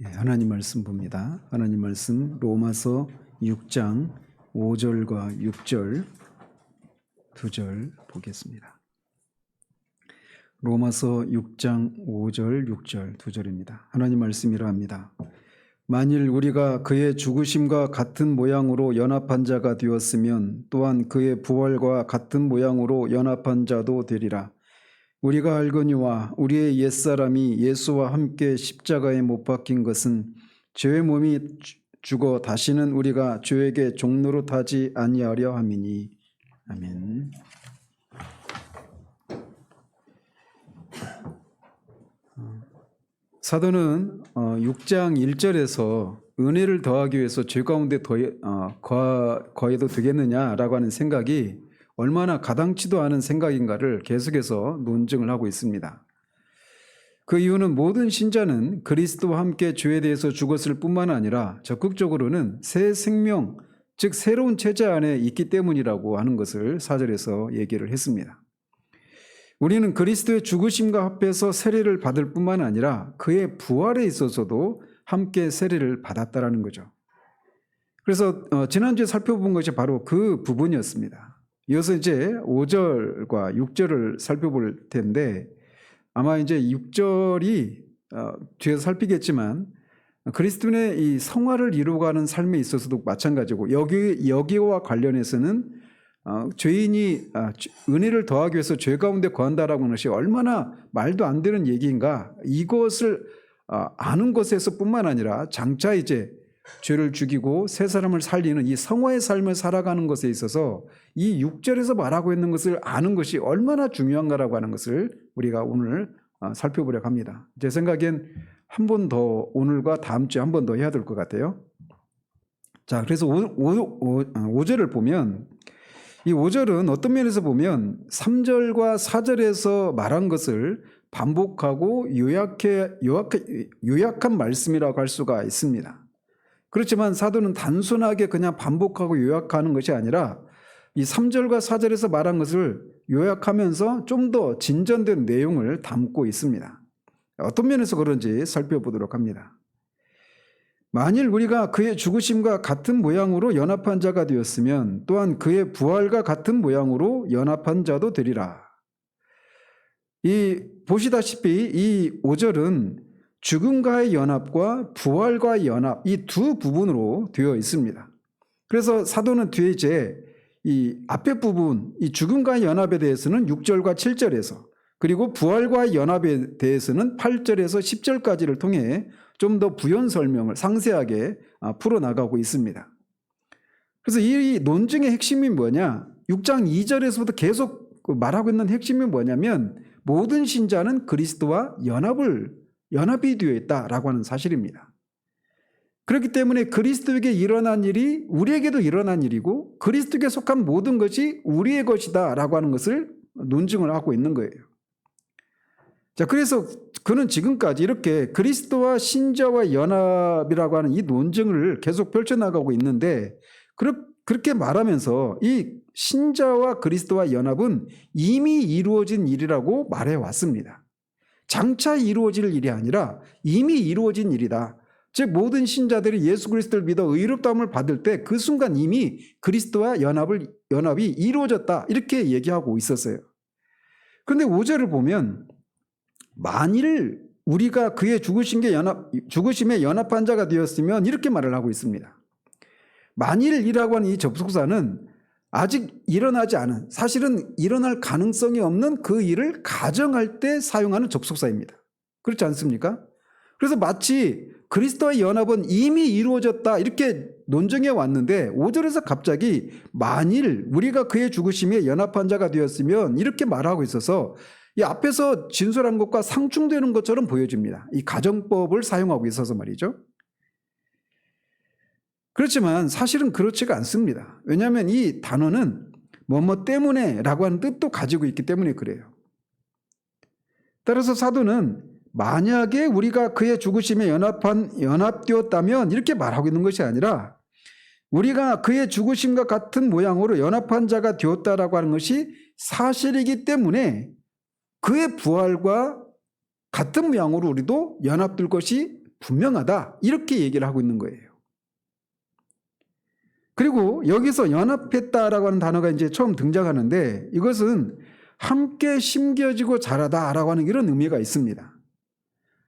하나님 말씀 봅니다. 하나님 말씀 로마서 6장 5절과 6절 2절 보겠습니다. 로마서 6장 5절 6절 2절입니다. 하나님 말씀이라 합니다. 만일 우리가 그의 죽으심과 같은 모양으로 연합한 자가 되었으면 또한 그의 부활과 같은 모양으로 연합한 자도 되리라. 우리가 알거니와 우리의 옛사람이 예수와 함께 십자가에 못 박힌 것은 죄의 몸이 죽어 다시는 우리가 죄에게 종노릇 하지 아니하려 함이니. 아멘. 사도는 6장 1절에서 은혜를 더하기 위해서 죄 가운데 거해도 되겠느냐라고 하는 생각이 얼마나 가당치도 않은 생각인가를 계속해서 논증을 하고 있습니다. 그 이유는 모든 신자는 그리스도와 함께 죄에 대해서 죽었을 뿐만 아니라 적극적으로는 새 생명, 즉 새로운 체제 안에 있기 때문이라고 하는 것을 4절에서 얘기를 했습니다. 우리는 그리스도의 죽으심과 합해서 세례를 받을 뿐만 아니라 그의 부활에 있어서도 함께 세례를 받았다라는 거죠. 그래서 지난주에 살펴본 것이 바로 그 부분이었습니다. 이어서 이제 5절과 6절을 살펴볼 텐데 아마 이제 6절이 뒤에서 살피겠지만 그리스도인의 이 성화를 이루어가는 삶에 있어서도 마찬가지고 여기와 관련해서는 죄인이 은혜를 더하기 위해서 죄 가운데 거한다라고 하는 것이 얼마나 말도 안 되는 얘기인가, 이것을 아는 것에서 뿐만 아니라 장차 이제 죄를 죽이고 새 사람을 살리는 이 성화의 삶을 살아가는 것에 있어서 이 6절에서 말하고 있는 것을 아는 것이 얼마나 중요한가라고 하는 것을 우리가 오늘 살펴보려고 합니다. 제 생각엔 한 번 더, 오늘과 다음 주에 한 번 더 해야 될 것 같아요. 자, 그래서 5절을 보면 이 5절은 어떤 면에서 보면 3절과 4절에서 말한 것을 반복하고 요약한 말씀이라고 할 수가 있습니다. 그렇지만 사도는 단순하게 그냥 반복하고 요약하는 것이 아니라 이 3절과 4절에서 말한 것을 요약하면서 좀 더 진전된 내용을 담고 있습니다. 어떤 면에서 그런지 살펴보도록 합니다. 만일 우리가 그의 죽으심과 같은 모양으로 연합한 자가 되었으면 또한 그의 부활과 같은 모양으로 연합한 자도 되리라. 보시다시피 이 5절은 죽음과의 연합과 부활과의 연합, 이 두 부분으로 되어 있습니다. 그래서 사도는 뒤에 이제 이 앞에 부분, 이 죽음과의 연합에 대해서는 6절과 7절에서, 그리고 부활과의 연합에 대해서는 8절에서 10절까지를 통해 좀 더 부연 설명을 상세하게 풀어나가고 있습니다. 그래서 이 논증의 핵심이 뭐냐? 6장 2절에서부터 계속 말하고 있는 핵심이 뭐냐면 모든 신자는 그리스도와 연합이 되어 있다라고 하는 사실입니다. 그렇기 때문에 그리스도에게 일어난 일이 우리에게도 일어난 일이고 그리스도에게 속한 모든 것이 우리의 것이다라고 하는 것을 논증을 하고 있는 거예요. 자, 그래서 그는 지금까지 이렇게 그리스도와 신자와 연합이라고 하는 이 논증을 계속 펼쳐나가고 있는데 그렇게 말하면서 이 신자와 그리스도와 연합은 이미 이루어진 일이라고 말해왔습니다. 장차 이루어질 일이 아니라 이미 이루어진 일이다. 즉 모든 신자들이 예수 그리스도를 믿어 의롭다함을 받을 때 그 순간 이미 그리스도와 연합이 이루어졌다, 이렇게 얘기하고 있었어요. 그런데 5절을 보면 만일 우리가 그의 죽으심에 연합한 자가 되었으면 이렇게 말을 하고 있습니다. 만일이라고 하는 이 접속사는 아직 일어나지 않은, 사실은 일어날 가능성이 없는 그 일을 가정할 때 사용하는 접속사입니다. 그렇지 않습니까? 그래서 마치 그리스도의 연합은 이미 이루어졌다 이렇게 논증해 왔는데 5절에서 갑자기 만일 우리가 그의 죽으심에 연합한 자가 되었으면 이렇게 말하고 있어서 이 앞에서 진술한 것과 상충되는 것처럼 보여집니다. 이 가정법을 사용하고 있어서 말이죠. 그렇지만 사실은 그렇지가 않습니다. 왜냐하면 이 단어는 뭐뭐 때문에 라고 하는 뜻도 가지고 있기 때문에 그래요. 따라서 사도는 만약에 우리가 그의 죽으심에 연합되었다면 이렇게 말하고 있는 것이 아니라 우리가 그의 죽으심과 같은 모양으로 연합한 자가 되었다라고 하는 것이 사실이기 때문에 그의 부활과 같은 모양으로 우리도 연합될 것이 분명하다. 이렇게 얘기를 하고 있는 거예요. 그리고 여기서 연합했다라고 하는 단어가 이제 처음 등장하는데 이것은 함께 심겨지고 자라다라고 하는 이런 의미가 있습니다.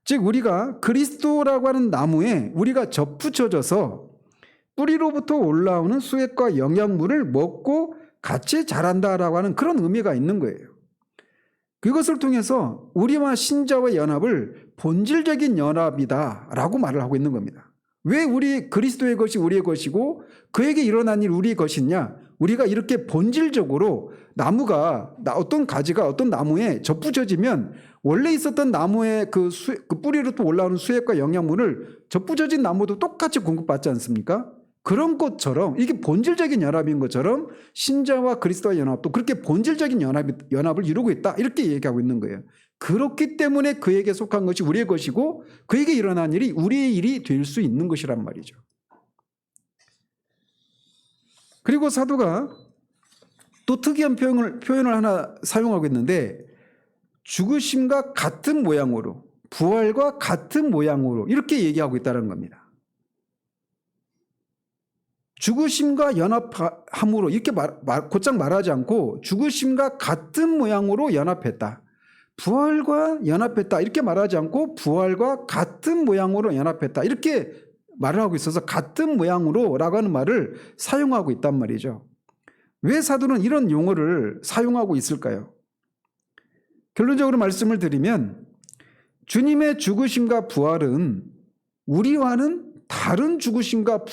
즉 우리가 그리스도라고 하는 나무에 우리가 접붙여져서 뿌리로부터 올라오는 수액과 영양분을 먹고 같이 자란다라고 하는 그런 의미가 있는 거예요. 그것을 통해서 우리와 신자와의 연합을 본질적인 연합이다라고 말을 하고 있는 겁니다. 왜 우리 그리스도의 것이 우리의 것이고 그에게 일어난 일 우리의 것이냐? 우리가 이렇게 본질적으로 나무가 어떤 가지가 어떤 나무에 접붙여지면 원래 있었던 나무의 그 뿌리로부터 올라오는 수액과 영양분을 접붙여진 나무도 똑같이 공급받지 않습니까? 그런 것처럼 이게 본질적인 연합인 것처럼 신자와 그리스도의 연합도 그렇게 본질적인 연합을 이루고 있다 이렇게 얘기하고 있는 거예요. 그렇기 때문에 그에게 속한 것이 우리의 것이고 그에게 일어난 일이 우리의 일이 될 수 있는 것이란 말이죠. 그리고 사도가 또 특이한 표현을 하나 사용하고 있는데 죽으심과 같은 모양으로 부활과 같은 모양으로 이렇게 얘기하고 있다는 겁니다. 죽으심과 연합함으로 이렇게 곧장 말하지 않고 죽으심과 같은 모양으로 연합했다. 부활과 연합했다 이렇게 말하지 않고 부활과 같은 모양으로 연합했다 이렇게 말을 하고 있어서 같은 모양으로 라고 하는 말을 사용하고 있단 말이죠. 왜 사도는 이런 용어를 사용하고 있을까요? 결론적으로 말씀을 드리면 주님의 죽으심과 부활은 우리와는 다른 죽으심과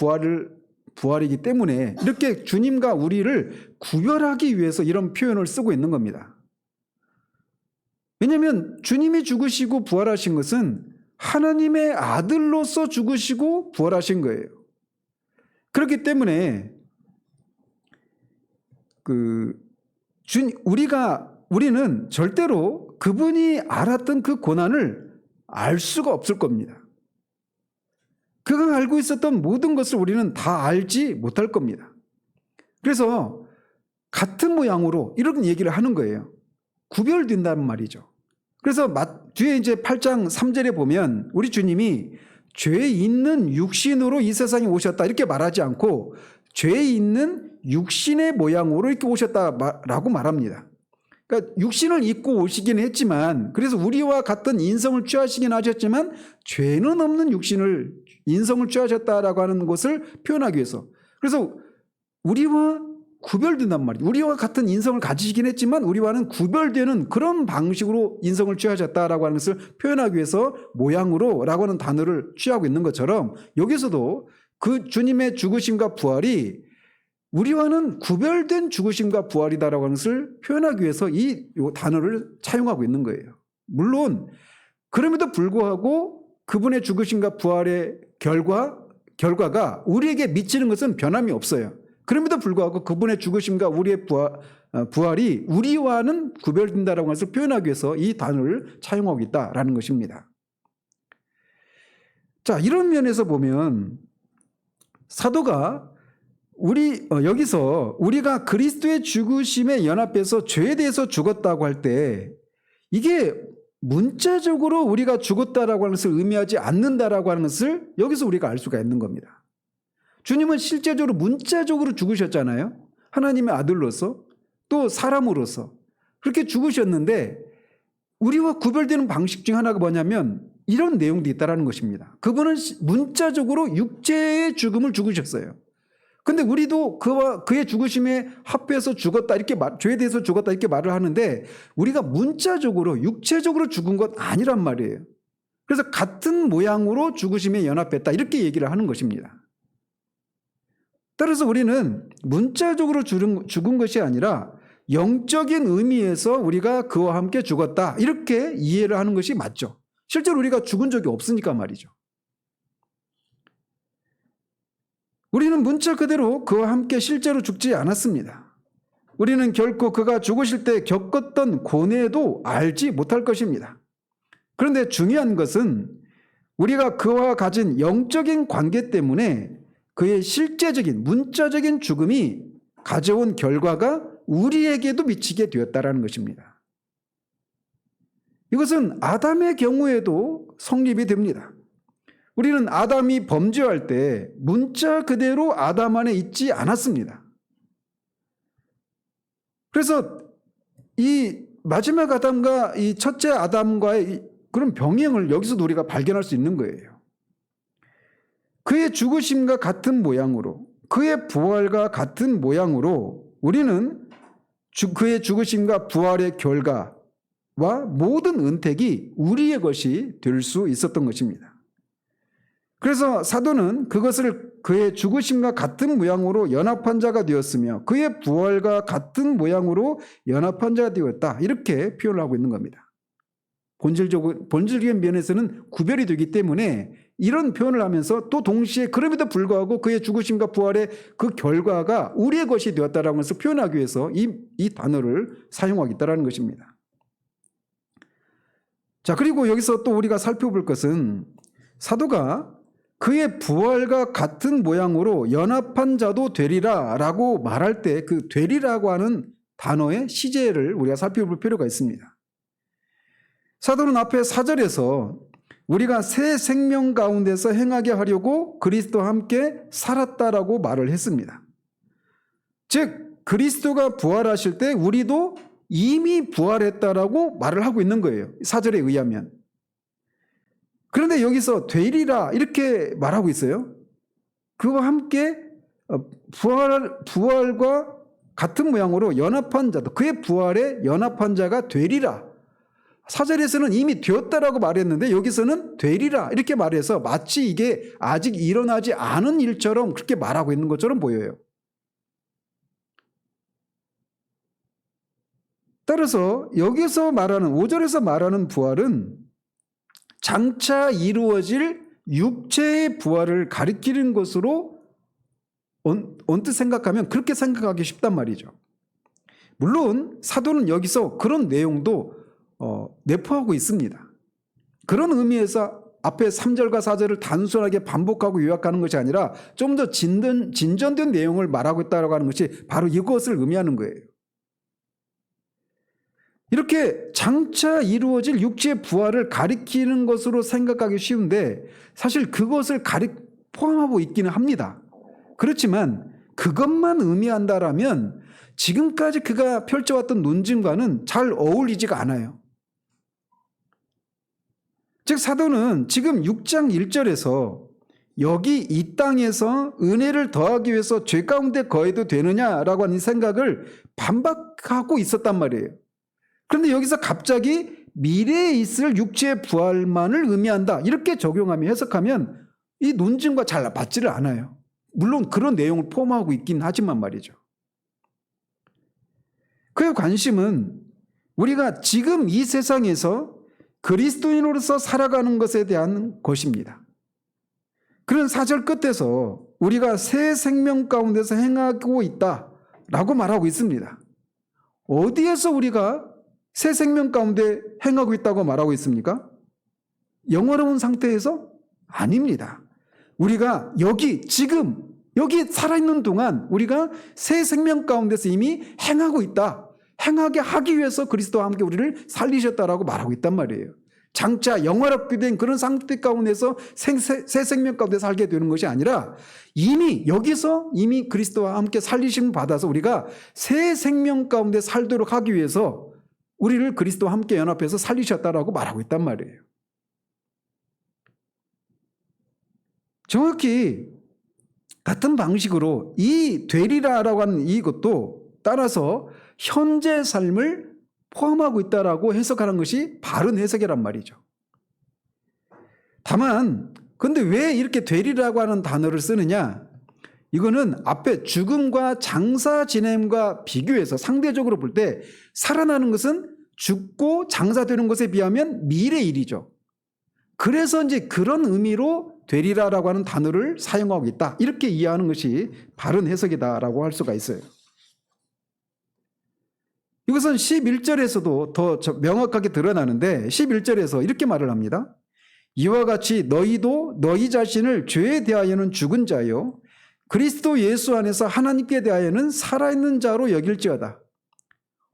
부활이기 때문에 이렇게 주님과 우리를 구별하기 위해서 이런 표현을 쓰고 있는 겁니다. 왜냐하면 주님이 죽으시고 부활하신 것은 하나님의 아들로서 죽으시고 부활하신 거예요. 그렇기 때문에 우리는 절대로 그분이 알았던 그 고난을 알 수가 없을 겁니다. 그가 알고 있었던 모든 것을 우리는 다 알지 못할 겁니다. 그래서 같은 모양으로 이런 얘기를 하는 거예요. 구별된다는 말이죠. 그래서 뒤에 이제 8장 3절에 보면 우리 주님이 죄 있는 육신으로 이 세상에 오셨다 이렇게 말하지 않고 죄 있는 육신의 모양으로 이렇게 오셨다라고 말합니다. 그러니까 육신을 입고 오시긴 했지만 그래서 우리와 같은 인성을 취하시긴 하셨지만 죄는 없는 인성을 취하셨다라고 하는 것을 표현하기 위해서 그래서 우리와 구별된단 말이에요. 우리와 같은 인성을 가지시긴 했지만 우리와는 구별되는 그런 방식으로 인성을 취하셨다라고 하는 것을 표현하기 위해서 모양으로 라고 하는 단어를 취하고 있는 것처럼 여기서도 그 주님의 죽으심과 부활이 우리와는 구별된 죽으심과 부활이다라고 하는 것을 표현하기 위해서 이 단어를 차용하고 있는 거예요. 물론 그럼에도 불구하고 그분의 죽으심과 부활의 결과가 우리에게 미치는 것은 변함이 없어요. 그럼에도 불구하고 그분의 죽으심과 우리의 부활이 우리와는 구별된다라고 하는 것을 표현하기 위해서 이 단어를 차용하고 있다라는 것입니다. 자, 이런 면에서 보면 사도가 여기서 우리가 그리스도의 죽으심에 연합해서 죄에 대해서 죽었다고 할 때 이게 문자적으로 우리가 죽었다라고 하는 것을 의미하지 않는다라고 하는 것을 여기서 우리가 알 수가 있는 겁니다. 주님은 실제적으로 문자적으로 죽으셨잖아요. 하나님의 아들로서 또 사람으로서 그렇게 죽으셨는데 우리와 구별되는 방식 중 하나가 뭐냐면 이런 내용도 있다라는 것입니다. 그분은 문자적으로 육체의 죽음을 죽으셨어요. 근데 우리도 그의 죽으심에 합해서 죽었다 이렇게 죄에 대해서 죽었다 이렇게 말을 하는데 우리가 문자적으로 육체적으로 죽은 것 아니란 말이에요. 그래서 같은 모양으로 죽으심에 연합했다 이렇게 얘기를 하는 것입니다. 따라서 우리는 문자적으로 죽은 것이 아니라 영적인 의미에서 우리가 그와 함께 죽었다 이렇게 이해를 하는 것이 맞죠. 실제로 우리가 죽은 적이 없으니까 말이죠. 우리는 문자 그대로 그와 함께 실제로 죽지 않았습니다. 우리는 결코 그가 죽으실 때 겪었던 고뇌도 알지 못할 것입니다. 그런데 중요한 것은 우리가 그와 가진 영적인 관계 때문에 그의 실제적인 문자적인 죽음이 가져온 결과가 우리에게도 미치게 되었다라는 것입니다. 이것은 아담의 경우에도 성립이 됩니다. 우리는 아담이 범죄할 때 문자 그대로 아담 안에 있지 않았습니다. 그래서 이 마지막 아담과 이 첫째 아담과의 그런 병행을 여기서도 우리가 발견할 수 있는 거예요. 그의 죽으심과 같은 모양으로, 그의 부활과 같은 모양으로 우리는 그의 죽으심과 부활의 결과와 모든 은택이 우리의 것이 될 수 있었던 것입니다. 그래서 사도는 그것을 그의 죽으심과 같은 모양으로 연합한 자가 되었으며 그의 부활과 같은 모양으로 연합한 자가 되었다. 이렇게 표현을 하고 있는 겁니다. 본질적인 면에서는 구별이 되기 때문에 이런 표현을 하면서 또 동시에 그럼에도 불구하고 그의 죽으심과 부활의 그 결과가 우리의 것이 되었다라는 것을 표현하기 위해서 이 단어를 사용하겠다라는 것입니다. 자, 그리고 여기서 또 우리가 살펴볼 것은 사도가 그의 부활과 같은 모양으로 연합한 자도 되리라 라고 말할 때 그 되리라고 하는 단어의 시제를 우리가 살펴볼 필요가 있습니다. 사도는 앞에 4절에서 우리가 새 생명 가운데서 행하게 하려고 그리스도와 함께 살았다라고 말을 했습니다. 즉 그리스도가 부활하실 때 우리도 이미 부활했다라고 말을 하고 있는 거예요. 4절에 의하면. 그런데 여기서 되리라 이렇게 말하고 있어요. 그와 함께 부활과 같은 모양으로 연합한 자도 그의 부활에 연합한 자가 되리라. 4절에서는 이미 되었다라고 말했는데 여기서는 되리라 이렇게 말해서 마치 이게 아직 일어나지 않은 일처럼 그렇게 말하고 있는 것처럼 보여요. 따라서 여기서 말하는 5절에서 말하는 부활은 장차 이루어질 육체의 부활을 가리키는 것으로 언뜻 생각하면 그렇게 생각하기 쉽단 말이죠. 물론 사도는 여기서 그런 내용도 내포하고 있습니다. 그런 의미에서 앞에 3절과 4절을 단순하게 반복하고 요약하는 것이 아니라 좀 더 진전된 내용을 말하고 있다고 하는 것이 바로 이것을 의미하는 거예요. 이렇게 장차 이루어질 육체의 부활을 가리키는 것으로 생각하기 쉬운데 사실 그것을 포함하고 있기는 합니다. 그렇지만 그것만 의미한다라면 지금까지 그가 펼쳐왔던 논증과는 잘 어울리지가 않아요. 즉 사도는 지금 6장 1절에서 여기 이 땅에서 은혜를 더하기 위해서 죄 가운데 거해도 되느냐라고 하는 생각을 반박하고 있었단 말이에요. 그런데 여기서 갑자기 미래에 있을 육체의 부활만을 의미한다 이렇게 적용하며 해석하면 이 논증과 잘 맞지를 않아요. 물론 그런 내용을 포함하고 있긴 하지만 말이죠. 그의 관심은 우리가 지금 이 세상에서 그리스도인으로서 살아가는 것에 대한 것입니다. 그런 4절 끝에서 우리가 새 생명 가운데서 행하고 있다라고 말하고 있습니다. 어디에서 우리가 새 생명 가운데 행하고 있다고 말하고 있습니까? 영원한 상태에서? 아닙니다. 우리가 지금 여기 살아있는 동안 우리가 새 생명 가운데서 이미 행하고 있다. 행하게 하기 위해서 그리스도와 함께 우리를 살리셨다라고 말하고 있단 말이에요. 장차 영원하게 된 그런 상태 가운데서 새 생명 가운데 살게 되는 것이 아니라 여기서 이미 그리스도와 함께 살리심을 받아서 우리가 새 생명 가운데 살도록 하기 위해서 우리를 그리스도와 함께 연합해서 살리셨다라고 말하고 있단 말이에요. 정확히 같은 방식으로 이 되리라라고 하는 이것도 따라서 현재 삶을 포함하고 있다라고 해석하는 것이 바른 해석이란 말이죠. 다만 근데 왜 이렇게 되리라고 하는 단어를 쓰느냐? 이거는 앞에 죽음과 장사 지냄과 비교해서 상대적으로 볼 때 살아나는 것은 죽고 장사되는 것에 비하면 미래의 일이죠. 그래서 이제 그런 의미로 되리라라고 하는 단어를 사용하고 있다. 이렇게 이해하는 것이 바른 해석이다라고 할 수가 있어요. 이것은 11절에서도 더 명확하게 드러나는데 11절에서 이렇게 말을 합니다. 이와 같이 너희도 너희 자신을 죄에 대하여는 죽은 자요 그리스도 예수 안에서 하나님께 대하여는 살아있는 자로 여길지어다.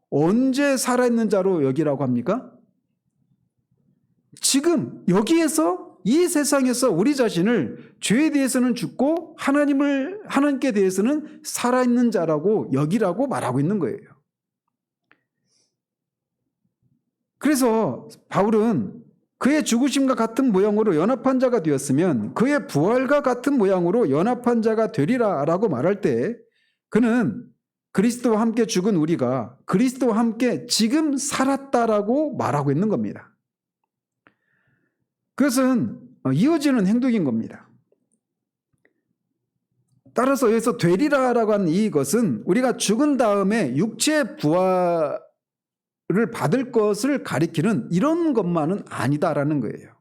언제 살아있는 자로 여기라고 합니까? 지금 여기에서 이 세상에서 우리 자신을 죄에 대해서는 죽고 하나님께 대해서는 살아있는 자라고 여기라고 말하고 있는 거예요. 그래서 바울은 그의 죽으심과 같은 모양으로 연합한 자가 되었으면 그의 부활과 같은 모양으로 연합한 자가 되리라 라고 말할 때 그는 그리스도와 함께 죽은 우리가 그리스도와 함께 지금 살았다라고 말하고 있는 겁니다. 그것은 이어지는 행동인 겁니다. 따라서 여기서 되리라라고 하는 이것은 우리가 죽은 다음에 육체의 부활을 받을 것을 가리키는 이런 것만은 아니다라는 거예요.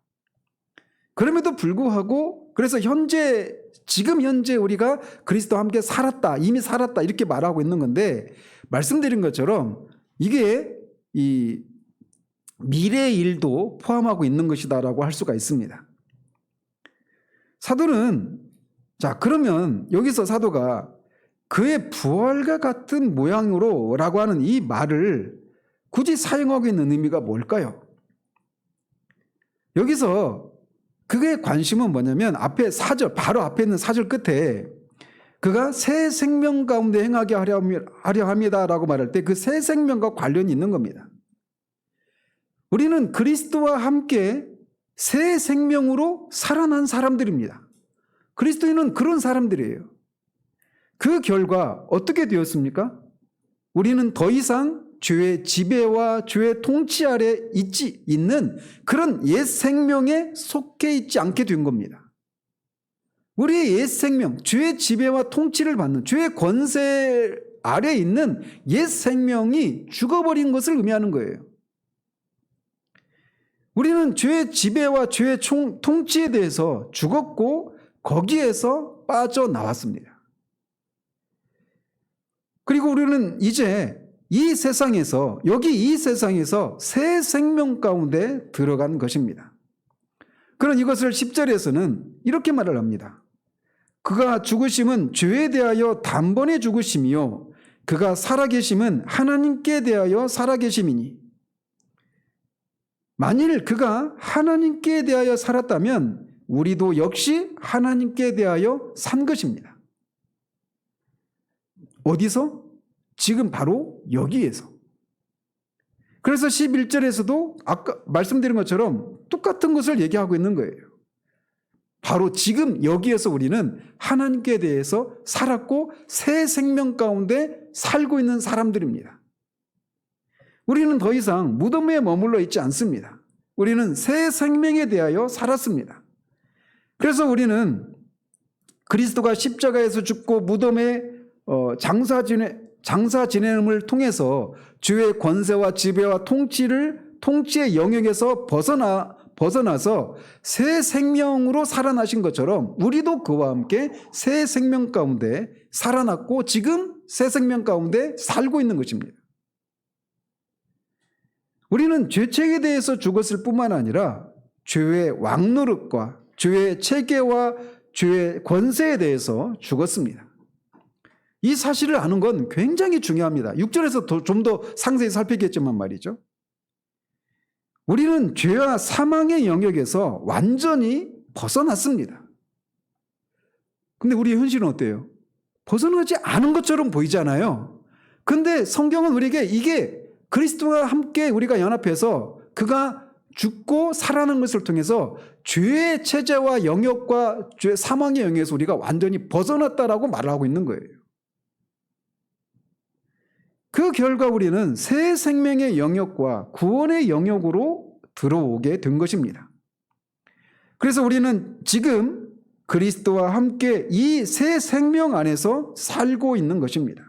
그럼에도 불구하고 그래서 지금 현재 우리가 그리스도와 함께 살았다, 이미 살았다 이렇게 말하고 있는 건데 말씀드린 것처럼 이게 이 미래의 일도 포함하고 있는 것이다라고 할 수가 있습니다. 사도는 그러면 여기서 사도가 그의 부활과 같은 모양으로 라고 하는 이 말을 굳이 사용하고 있는 의미가 뭘까요? 여기서 그의 관심은 뭐냐면 바로 앞에 있는 4절 끝에 그가 새 생명 가운데 행하게 하려 합니다라고 말할 때 그 새 생명과 관련이 있는 겁니다. 우리는 그리스도와 함께 새 생명으로 살아난 사람들입니다. 그리스도인은 그런 사람들이에요. 그 결과 어떻게 되었습니까? 우리는 더 이상 죄의 지배와 죄의 통치 아래 있는 그런 옛 생명에 속해 있지 않게 된 겁니다. 우리의 옛 생명, 죄의 지배와 통치를 받는 죄의 권세 아래 있는 옛 생명이 죽어버린 것을 의미하는 거예요. 우리는 죄의 지배와 죄의 통치에 대해서 죽었고 거기에서 빠져나왔습니다. 그리고 우리는 이제 이 세상에서 새 생명 가운데 들어간 것입니다. 그런 이것을 10절에서는 이렇게 말을 합니다. 그가 죽으심은 죄에 대하여 단번에 죽으심이요 그가 살아계심은 하나님께 대하여 살아계심이니 만일 그가 하나님께 대하여 살았다면 우리도 역시 하나님께 대하여 산 것입니다. 어디서? 지금 바로 여기에서. 그래서 11절에서도 아까 말씀드린 것처럼 똑같은 것을 얘기하고 있는 거예요. 바로 지금 여기에서 우리는 하나님께 대해서 살았고 새 생명 가운데 살고 있는 사람들입니다. 우리는 더 이상 무덤에 머물러 있지 않습니다. 우리는 새 생명에 대하여 살았습니다. 그래서 우리는 그리스도가 십자가에서 죽고 무덤에 장사 지내음을 통해서 죄의 권세와 지배와 통치의 영역에서 벗어나서 새 생명으로 살아나신 것처럼 우리도 그와 함께 새 생명 가운데 살아났고 지금 새 생명 가운데 살고 있는 것입니다. 우리는 죄책에 대해서 죽었을 뿐만 아니라 죄의 왕노릇과 죄의 체계와 죄의 권세에 대해서 죽었습니다. 이 사실을 아는 건 굉장히 중요합니다. 6절에서 좀 더 상세히 살피겠지만 말이죠. 우리는 죄와 사망의 영역에서 완전히 벗어났습니다. 근데 우리의 현실은 어때요? 벗어나지 않은 것처럼 보이잖아요. 근데 성경은 우리에게 이게 그리스도와 함께 우리가 연합해서 그가 죽고 살아난 것을 통해서 죄의 체제와 영역과 죄 사망의 영역에서 우리가 완전히 벗어났다라고 말을 하고 있는 거예요. 그 결과 우리는 새 생명의 영역과 구원의 영역으로 들어오게 된 것입니다. 그래서 우리는 지금 그리스도와 함께 이 새 생명 안에서 살고 있는 것입니다.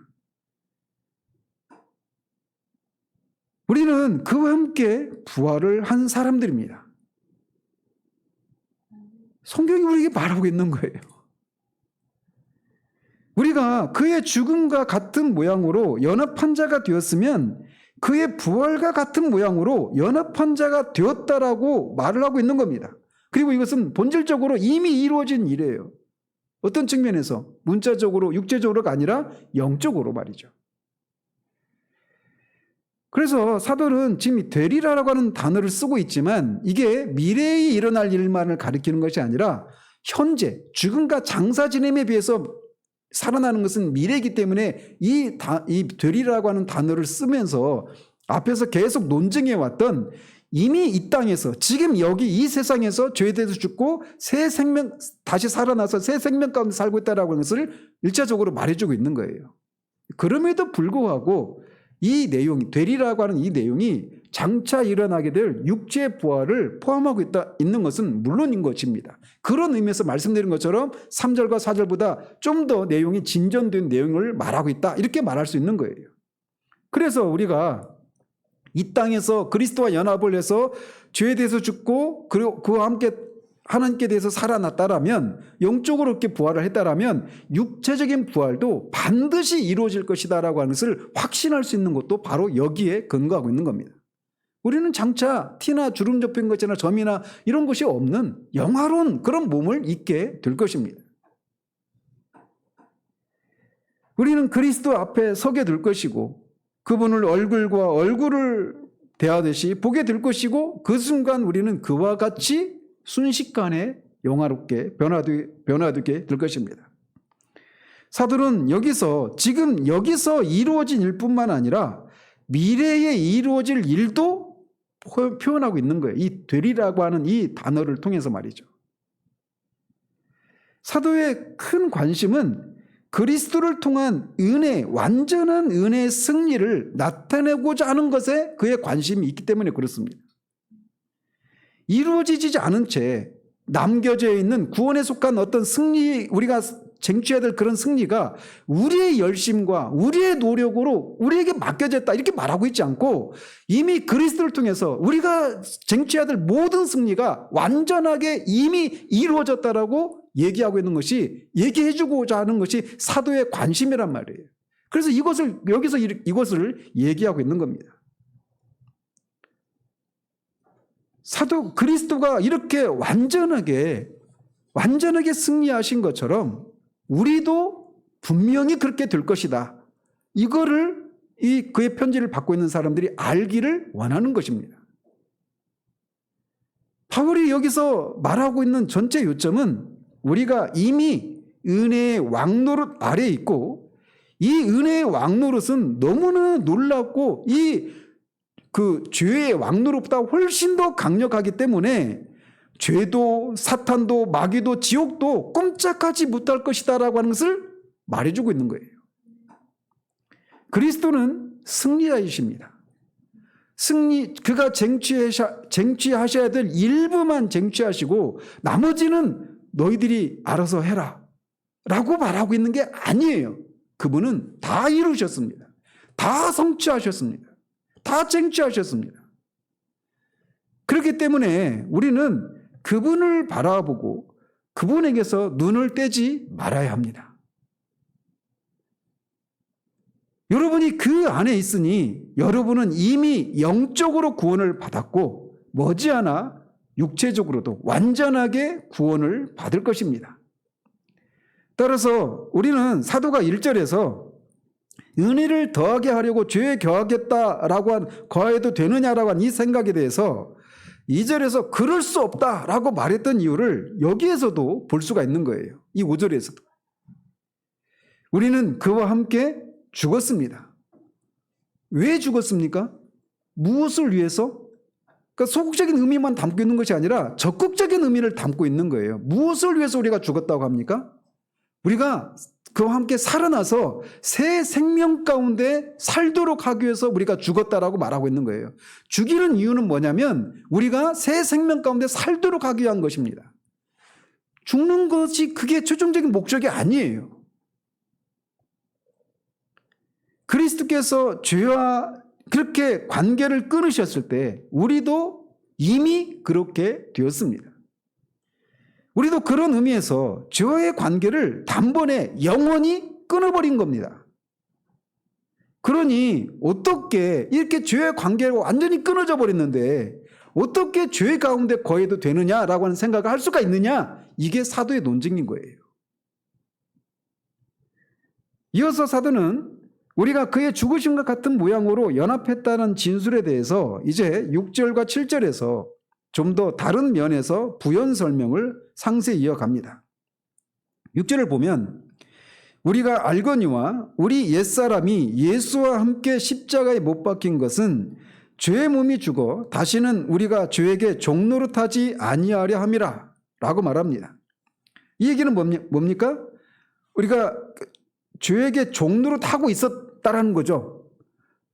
우리는 그와 함께 부활을 한 사람들입니다. 성경이 우리에게 말하고 있는 거예요. 우리가 그의 죽음과 같은 모양으로 연합한 자가 되었으면 그의 부활과 같은 모양으로 연합한 자가 되었다라고 말을 하고 있는 겁니다. 그리고 이것은 본질적으로 이미 이루어진 일이에요. 어떤 측면에서? 문자적으로, 육체적으로가 아니라 영적으로 말이죠. 그래서 사도는 지금 이 되리라라고 하는 단어를 쓰고 있지만 이게 미래에 일어날 일만을 가리키는 것이 아니라 현재 죽음과 장사 지냄에 비해서 살아나는 것은 미래이기 때문에 이 되리라고 하는 단어를 쓰면서 앞에서 계속 논증해 왔던 이미 이 땅에서 지금 여기 이 세상에서 죄에 대해서 죽고 새 생명 다시 살아나서 새 생명 가운데 살고 있다라고 하는 것을 일차적으로 말해주고 있는 거예요. 그럼에도 불구하고 이 내용이 되리라고 하는 이 내용이 장차 일어나게 될 육체의 부활을 포함하고 있는 것은 물론인 것입니다. 그런 의미에서 말씀드린 것처럼 3절과 4절보다 좀 더 내용이 진전된 내용을 말하고 있다 이렇게 말할 수 있는 거예요. 그래서 우리가 이 땅에서 그리스도와 연합을 해서 죄에 대해서 죽고 그리고 그와 함께 하나님께 대해서 살아났다라면 영적으로 이렇게 부활을 했다라면 육체적인 부활도 반드시 이루어질 것이다라고 하는 것을 확신할 수 있는 것도 바로 여기에 근거하고 있는 겁니다. 우리는 장차 티나 주름 접힌 것이나 점이나 이런 것이 없는 영화로운 그런 몸을 입게 될 것입니다. 우리는 그리스도 앞에 서게 될 것이고 그분을 얼굴과 얼굴을 대하듯이 보게 될 것이고 그 순간 우리는 그와 같이 순식간에 영화롭게 변화되게 될 것입니다. 사도는 여기서 지금 여기서 이루어진 일뿐만 아니라 미래에 이루어질 일도 표현하고 있는 거예요. 이 되리라고 하는 이 단어를 통해서 말이죠. 사도의 큰 관심은 그리스도를 통한 은혜, 완전한 은혜의 승리를 나타내고자 하는 것에 그의 관심이 있기 때문에 그렇습니다. 이루어지지 않은 채 남겨져 있는 구원에 속한 어떤 승리, 우리가 쟁취해야 될 그런 승리가 우리의 열심과 우리의 노력으로 우리에게 맡겨졌다 이렇게 말하고 있지 않고 이미 그리스도를 통해서 우리가 쟁취해야 될 모든 승리가 완전하게 이미 이루어졌다라고 얘기하고 있는 것이, 얘기해주고자 하는 것이 사도의 관심이란 말이에요. 그래서 여기서 이것을 얘기하고 있는 겁니다. 사도 그리스도가 이렇게 완전하게 승리하신 것처럼 우리도 분명히 그렇게 될 것이다. 이거를 그의 편지를 받고 있는 사람들이 알기를 원하는 것입니다. 바울이 여기서 말하고 있는 전체 요점은 우리가 이미 은혜의 왕노릇 아래에 있고 이 은혜의 왕노릇은 너무나 놀랍고 그 죄의 왕노릇보다 훨씬 더 강력하기 때문에 죄도 사탄도 마귀도 지옥도 꼼짝하지 못할 것이다라고 하는 것을 말해주고 있는 거예요. 그리스도는 승리자이십니다. 그가 쟁취하셔야 될 일부만 쟁취하시고 나머지는 너희들이 알아서 해라 라고 말하고 있는 게 아니에요. 그분은 다 이루셨습니다. 다 성취하셨습니다. 다 쟁취하셨습니다. 그렇기 때문에 우리는 그분을 바라보고 그분에게서 눈을 떼지 말아야 합니다. 여러분이 그 안에 있으니 여러분은 이미 영적으로 구원을 받았고 머지않아 육체적으로도 완전하게 구원을 받을 것입니다. 따라서 우리는 사도가 1절에서 은혜를 더하게 하려고 죄에 거해도 되느냐라고 한 이 생각에 대해서 2절에서 그럴 수 없다라고 말했던 이유를 여기에서도 볼 수가 있는 거예요. 이 5절에서도. 우리는 그와 함께 죽었습니다. 왜 죽었습니까? 무엇을 위해서? 그러니까 소극적인 의미만 담고 있는 것이 아니라 적극적인 의미를 담고 있는 거예요. 무엇을 위해서 우리가 죽었다고 합니까? 우리가 그와 함께 살아나서 새 생명 가운데 살도록 하기 위해서 우리가 죽었다라고 말하고 있는 거예요. 죽이는 이유는 뭐냐면 우리가 새 생명 가운데 살도록 하기 위한 것입니다. 죽는 것이 그게 최종적인 목적이 아니에요. 그리스도께서 죄와 그렇게 관계를 끊으셨을 때 우리도 이미 그렇게 되었습니다. 우리도 그런 의미에서 죄와의 관계를 단번에 영원히 끊어버린 겁니다. 그러니 어떻게 이렇게 죄의 관계가 완전히 끊어져 버렸는데 어떻게 죄 가운데 거해도 되느냐라고 하는 생각을 할 수가 있느냐? 이게 사도의 논증인 거예요. 이어서 사도는 우리가 그의 죽으심과 같은 모양으로 연합했다는 진술에 대해서 이제 6절과 7절에서 좀 더 다른 면에서 부연 설명을 상세히 이어갑니다. 6절을 보면 우리가 알거니와 우리 옛사람이 예수와 함께 십자가에 못 박힌 것은 죄의 몸이 죽어 다시는 우리가 죄에게 종노릇하지 아니하려 함이라 라고 말합니다. 이 얘기는 뭡니까? 우리가 죄에게 종노릇하고 있었다라는 거죠.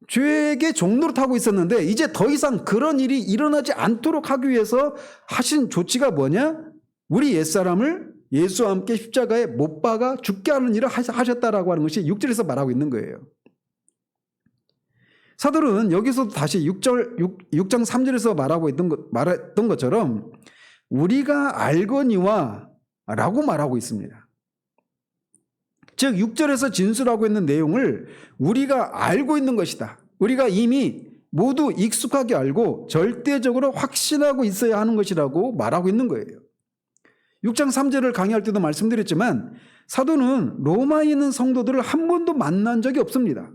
죄에게 종노릇하고 있었는데 이제 더 이상 그런 일이 일어나지 않도록 하기 위해서 하신 조치가 뭐냐? 우리 옛사람을 예수와 함께 십자가에 못 박아 죽게 하는 일을 하셨다라고 하는 것이 6절에서 말하고 있는 거예요. 사도는 여기서도 다시 6장 3절에서 말했던 것처럼 우리가 알거니와 라고 말하고 있습니다. 즉 6절에서 진술하고 있는 내용을 우리가 알고 있는 것이다. 우리가 이미 모두 익숙하게 알고 절대적으로 확신하고 있어야 하는 것이라고 말하고 있는 거예요. 6장 3절을 강의할 때도 말씀드렸지만 사도는 로마에 있는 성도들을 한 번도 만난 적이 없습니다.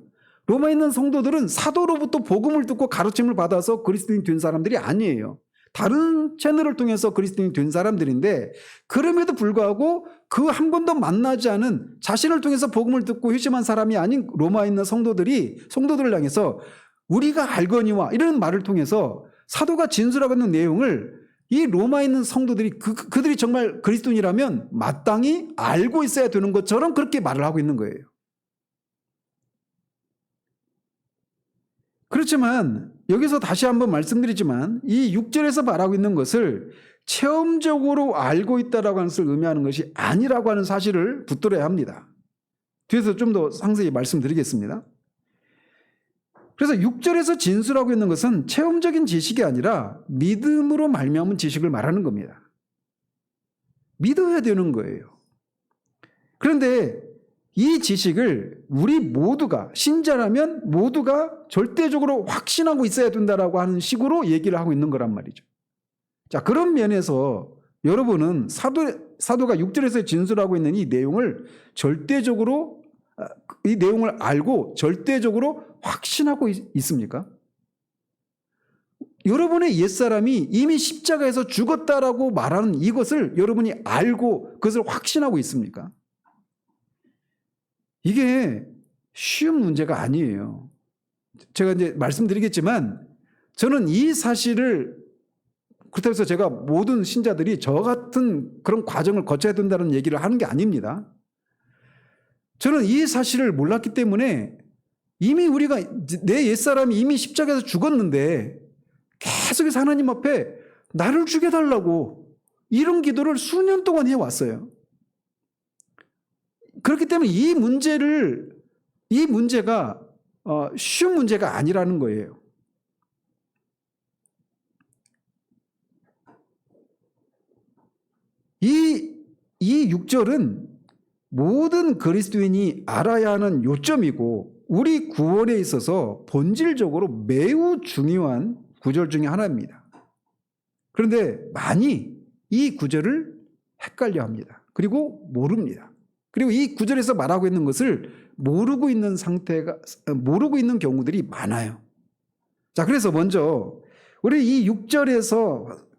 로마에 있는 성도들은 사도로부터 복음을 듣고 가르침을 받아서 그리스도인 된 사람들이 아니에요. 다른 채널을 통해서 그리스도인이 된 사람들인데 그럼에도 불구하고 그 한 번도 만나지 않은 자신을 통해서 복음을 듣고 회심한 사람이 아닌 로마에 있는 성도들을 향해서 우리가 알거니와 이런 말을 통해서 사도가 진술하고 있는 내용을 이 로마에 있는 성도들이 그들이 정말 그리스도인이라면 마땅히 알고 있어야 되는 것처럼 그렇게 말을 하고 있는 거예요. 그렇지만 여기서 다시 한번 말씀드리지만 이 6절에서 말하고 있는 것을 체험적으로 알고 있다라고 하는 것을 의미하는 것이 아니라고 하는 사실을 붙들어야 합니다. 뒤에서 좀 더 상세히 말씀드리겠습니다. 그래서 6절에서 진술하고 있는 것은 체험적인 지식이 아니라 믿음으로 말미암은 지식을 말하는 겁니다. 믿어야 되는 거예요. 그런데 이 지식을 우리 모두가 신자라면 모두가 절대적으로 확신하고 있어야 된다라고 하는 식으로 얘기를 하고 있는 거란 말이죠. 자, 그런 면에서 여러분은 사도가 6절에서 진술하고 있는 이 내용을 이 내용을 알고 절대적으로 확신하고 있습니까? 여러분의 옛사람이 이미 십자가에서 죽었다라고 말하는 이것을 여러분이 알고 그것을 확신하고 있습니까? 이게 쉬운 문제가 아니에요. 제가 이제 말씀드리겠지만 저는 이 사실을 그렇다고 해서 제가 모든 신자들이 저 같은 그런 과정을 거쳐야 된다는 얘기를 하는 게 아닙니다. 저는 이 사실을 몰랐기 때문에 이미 내 옛사람이 이미 십자가에서 죽었는데 계속해서 하나님 앞에 나를 죽여달라고 이런 기도를 수년 동안 해왔어요. 그렇기 때문에 이 문제가 쉬운 문제가 아니라는 거예요. 이 6절은 모든 그리스도인이 알아야 하는 요점이고 우리 구원에 있어서 본질적으로 매우 중요한 구절 중에 하나입니다. 그런데 많이 이 구절을 헷갈려 합니다. 그리고 모릅니다. 그리고 이 구절에서 말하고 있는 것을 모르고 있는 경우들이 많아요. 자, 그래서 먼저 우리 이 6절에서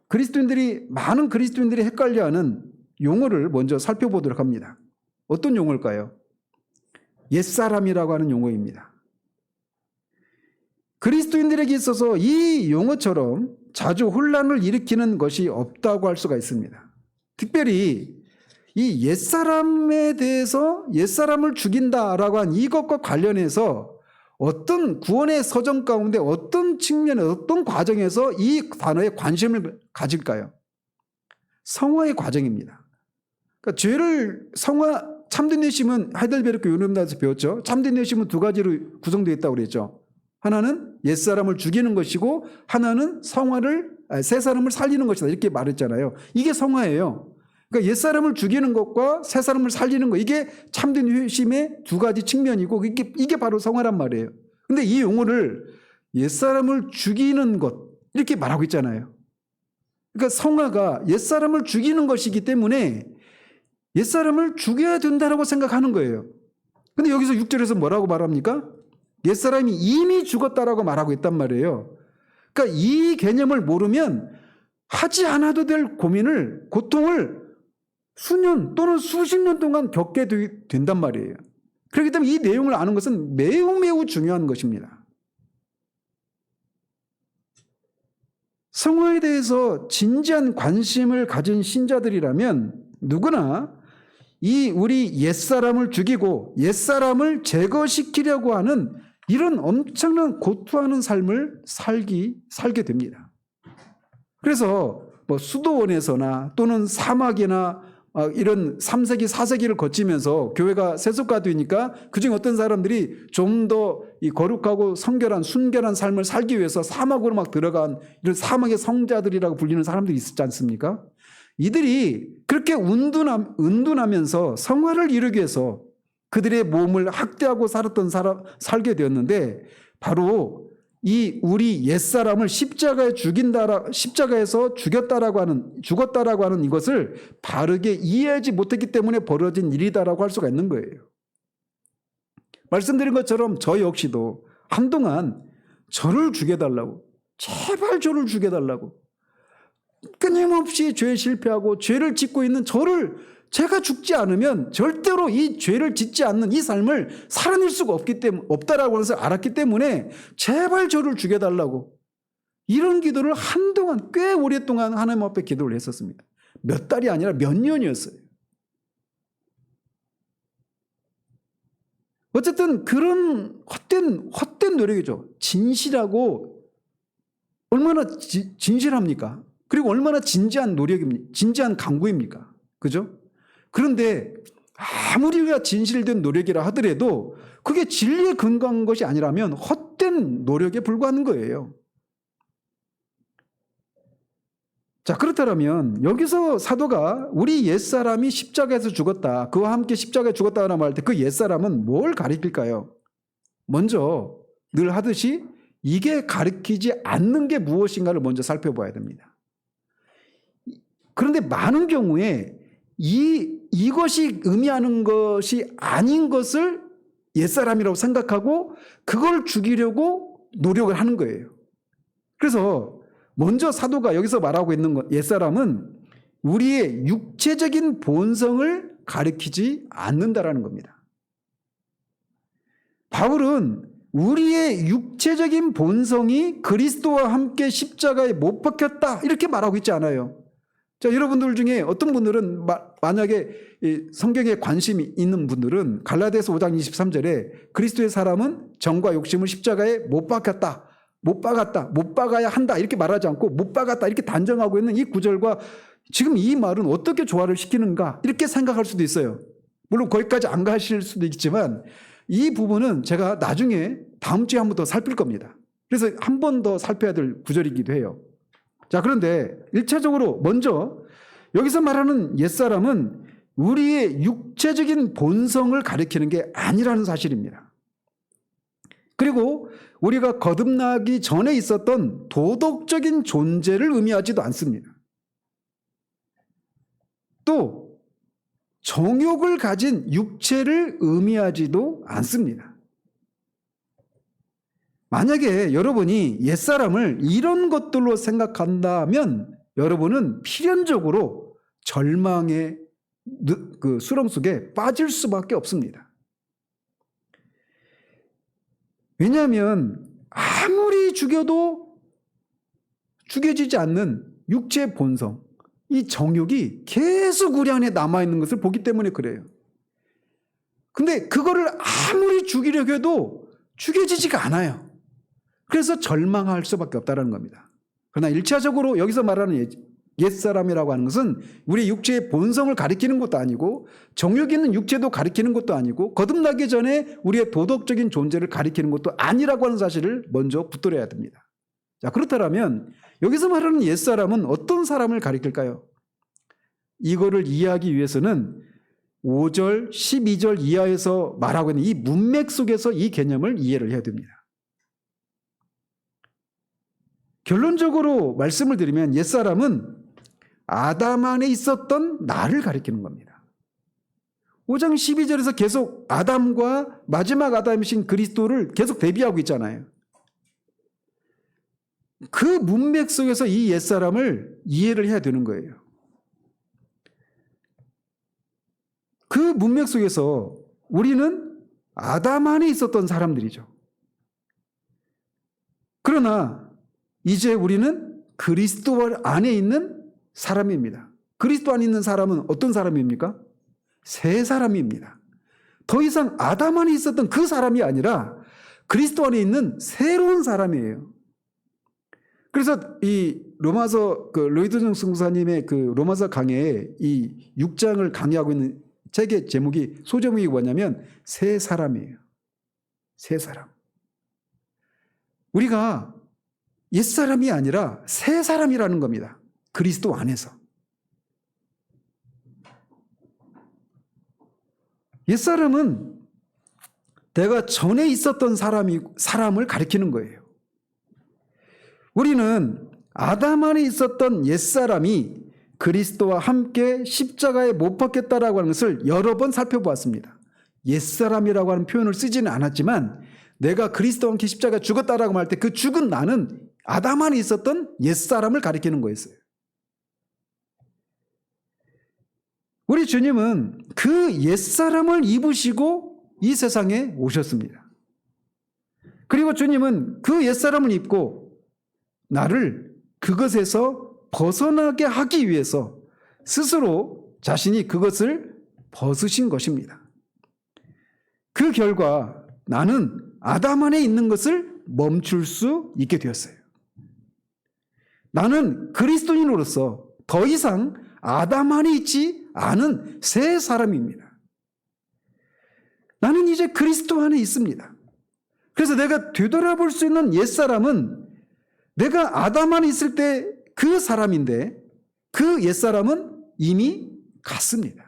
많은 그리스도인들이 헷갈려하는 용어를 먼저 살펴보도록 합니다. 어떤 용어일까요? 옛사람이라고 하는 용어입니다. 그리스도인들에게 있어서 이 용어처럼 자주 혼란을 일으키는 것이 없다고 할 수가 있습니다. 특별히 이 옛사람에 대해서 옛사람을 죽인다라고 한 이것과 관련해서 어떤 구원의 서정 가운데 어떤 측면에 어떤 과정에서 이 단어에 관심을 가질까요? 성화의 과정입니다. 그러니까 참된 회심은 하이델베르크 요론단에서 배웠죠. 참된 회심은 두 가지로 구성되어 있다고 그랬죠. 하나는 옛사람을 죽이는 것이고 하나는 새 사람을 살리는 것이다 이렇게 말했잖아요. 이게 성화예요. 그러니까 옛사람을 죽이는 것과 새사람을 살리는 것 이게 참된 회심의 두 가지 측면이고 이게 바로 성화란 말이에요. 그런데 이 용어를 옛사람을 죽이는 것 이렇게 말하고 있잖아요. 그러니까 성화가 옛사람을 죽이는 것이기 때문에 옛사람을 죽여야 된다고 생각하는 거예요. 근데 여기서 6절에서 뭐라고 말합니까? 옛사람이 이미 죽었다라고 말하고 있단 말이에요. 그러니까 이 개념을 모르면 하지 않아도 될 고민을, 고통을 수년 또는 수십 년 동안 겪게 된단 말이에요. 그렇기 때문에 이 내용을 아는 것은 매우 매우 중요한 것입니다. 성화에 대해서 진지한 관심을 가진 신자들이라면 누구나 이 우리 옛사람을 죽이고 옛사람을 제거시키려고 하는 이런 엄청난 고투하는 삶을 살게 됩니다. 그래서 뭐 수도원에서나 또는 사막이나 이런 3세기, 4세기를 거치면서 교회가 세속화되니까 그중에 어떤 사람들이 좀 더 이 거룩하고 성결한, 순결한 삶을 살기 위해서 사막으로 막 들어간 이런 사막의 성자들이라고 불리는 사람들이 있었지 않습니까? 이들이 그렇게 은둔하면서 성화를 이루기 위해서 그들의 몸을 학대하고 살게 되었는데 바로 이 우리 옛사람을 십자가에서 죽었다라고 하는 이것을 바르게 이해하지 못했기 때문에 벌어진 일이다라고 할 수가 있는 거예요. 말씀드린 것처럼 저 역시도 한동안 저를 죽여달라고, 제발 저를 죽여달라고, 끊임없이 죄에 실패하고 죄를 짓고 있는 제가 죽지 않으면 절대로 이 죄를 짓지 않는 이 삶을 살아낼 수가 없다라고 해서 알았기 때문에 제발 저를 죽여달라고 이런 기도를 한동안 꽤 오랫동안 하나님 앞에 기도를 했었습니다. 몇 달이 아니라 몇 년이었어요. 어쨌든 그런 헛된 노력이죠. 진실하고 얼마나 진실합니까? 그리고 얼마나 진지한 노력입니까? 진지한 강구입니까? 그죠? 그런데 아무리 우리가 진실된 노력이라 하더라도 그게 진리에 근거한 것이 아니라면 헛된 노력에 불과한 거예요. 자, 그렇다면 여기서 사도가 우리 옛사람이 십자가에서 죽었다, 그와 함께 십자가에 죽었다라고 말할 때 그 옛사람은 뭘 가리킬까요? 먼저 늘 하듯이 이게 가리키지 않는 게 무엇인가를 먼저 살펴봐야 됩니다. 그런데 많은 경우에 이것이 의미하는 것이 아닌 것을 옛사람이라고 생각하고 그걸 죽이려고 노력을 하는 거예요. 그래서 먼저 사도가 여기서 말하고 있는 것, 옛사람은 우리의 육체적인 본성을 가리키지 않는다라는 겁니다. 바울은 우리의 육체적인 본성이 그리스도와 함께 십자가에 못 박혔다 이렇게 말하고 있지 않아요. 자, 여러분들 중에 어떤 분들은 만약에 성경에 관심이 있는 분들은 갈라디아서 5장 23절에 그리스도의 사람은 정과 욕심을 십자가에 못 박았다, 못 박아야 한다 이렇게 말하지 않고 못 박았다 이렇게 단정하고 있는 이 구절과 지금 이 말은 어떻게 조화를 시키는가 이렇게 생각할 수도 있어요. 물론 거기까지 안 가실 수도 있지만 이 부분은 제가 나중에 다음 주에 한 번 더 살필 겁니다. 그래서 한 번 더 살펴야 될 구절이기도 해요. 자, 그런데 1차적으로 먼저 여기서 말하는 옛사람은 우리의 육체적인 본성을 가리키는 게 아니라는 사실입니다. 그리고 우리가 거듭나기 전에 있었던 도덕적인 존재를 의미하지도 않습니다. 또 정욕을 가진 육체를 의미하지도 않습니다. 만약에 여러분이 옛사람을 이런 것들로 생각한다면 여러분은 필연적으로 절망의 그 수렁 속에 빠질 수밖에 없습니다. 왜냐하면 아무리 죽여도 죽여지지 않는 육체의 본성, 이 정욕이 계속 우리 안에 남아있는 것을 보기 때문에 그래요. 근데 그거를 아무리 죽이려고 해도 죽여지지가 않아요. 그래서 절망할 수밖에 없다는 겁니다. 그러나 1차적으로 여기서 말하는 옛사람이라고 하는 것은 우리 육체의 본성을 가리키는 것도 아니고 정욕 있는 육체도 가리키는 것도 아니고 거듭나기 전에 우리의 도덕적인 존재를 가리키는 것도 아니라고 하는 사실을 먼저 붙들어야 됩니다. 자, 그렇다면 여기서 말하는 옛사람은 어떤 사람을 가리킬까요? 이거를 이해하기 위해서는 5절, 12절 이하에서 말하고 있는 이 문맥 속에서 이 개념을 이해를 해야 됩니다. 결론적으로 말씀을 드리면 옛사람은 아담 안에 있었던 나를 가리키는 겁니다. 5장 12절에서 계속 아담과 마지막 아담이신 그리스도를 계속 대비하고 있잖아요. 그 문맥 속에서 이 옛사람을 이해를 해야 되는 거예요. 그 문맥 속에서 우리는 아담 안에 있었던 사람들이죠. 그러나 이제 우리는 그리스도 안에 있는 사람입니다. 그리스도 안에 있는 사람은 어떤 사람입니까? 새 사람입니다. 더 이상 아담 안에 있었던 그 사람이 아니라 그리스도 안에 있는 새로운 사람이에요. 그래서 이 로마서 로이드정 선교사님의 그 로마서 강해에 이 6장을 강의하고 있는 책의 제목이 소제목이 뭐냐면 새 사람이에요. 새 사람. 우리가 옛사람이 아니라 새 사람이라는 겁니다. 그리스도 안에서. 옛사람은 내가 전에 있었던 사람을 가리키는 거예요. 우리는 아담 안에 있었던 옛사람이 그리스도와 함께 십자가에 못 박혔다라고 하는 것을 여러 번 살펴보았습니다. 옛사람이라고 하는 표현을 쓰지는 않았지만 내가 그리스도와 함께 십자가에 죽었다라고 할 때 그 죽은 나는 아담 안에 있었던 옛사람을 가리키는 거였어요. 우리 주님은 그 옛사람을 입으시고 이 세상에 오셨습니다. 그리고 주님은 그 옛사람을 입고 나를 그것에서 벗어나게 하기 위해서 스스로 자신이 그것을 벗으신 것입니다. 그 결과 나는 아담 안에 있는 것을 멈출 수 있게 되었어요. 나는 그리스도인으로서 더 이상 아담 안에 있지 않은 새 사람입니다. 나는 이제 그리스도 안에 있습니다. 그래서 내가 되돌아볼 수 있는 옛사람은 내가 아담 안에 있을 때 그 사람인데 그 옛사람은 이미 갔습니다.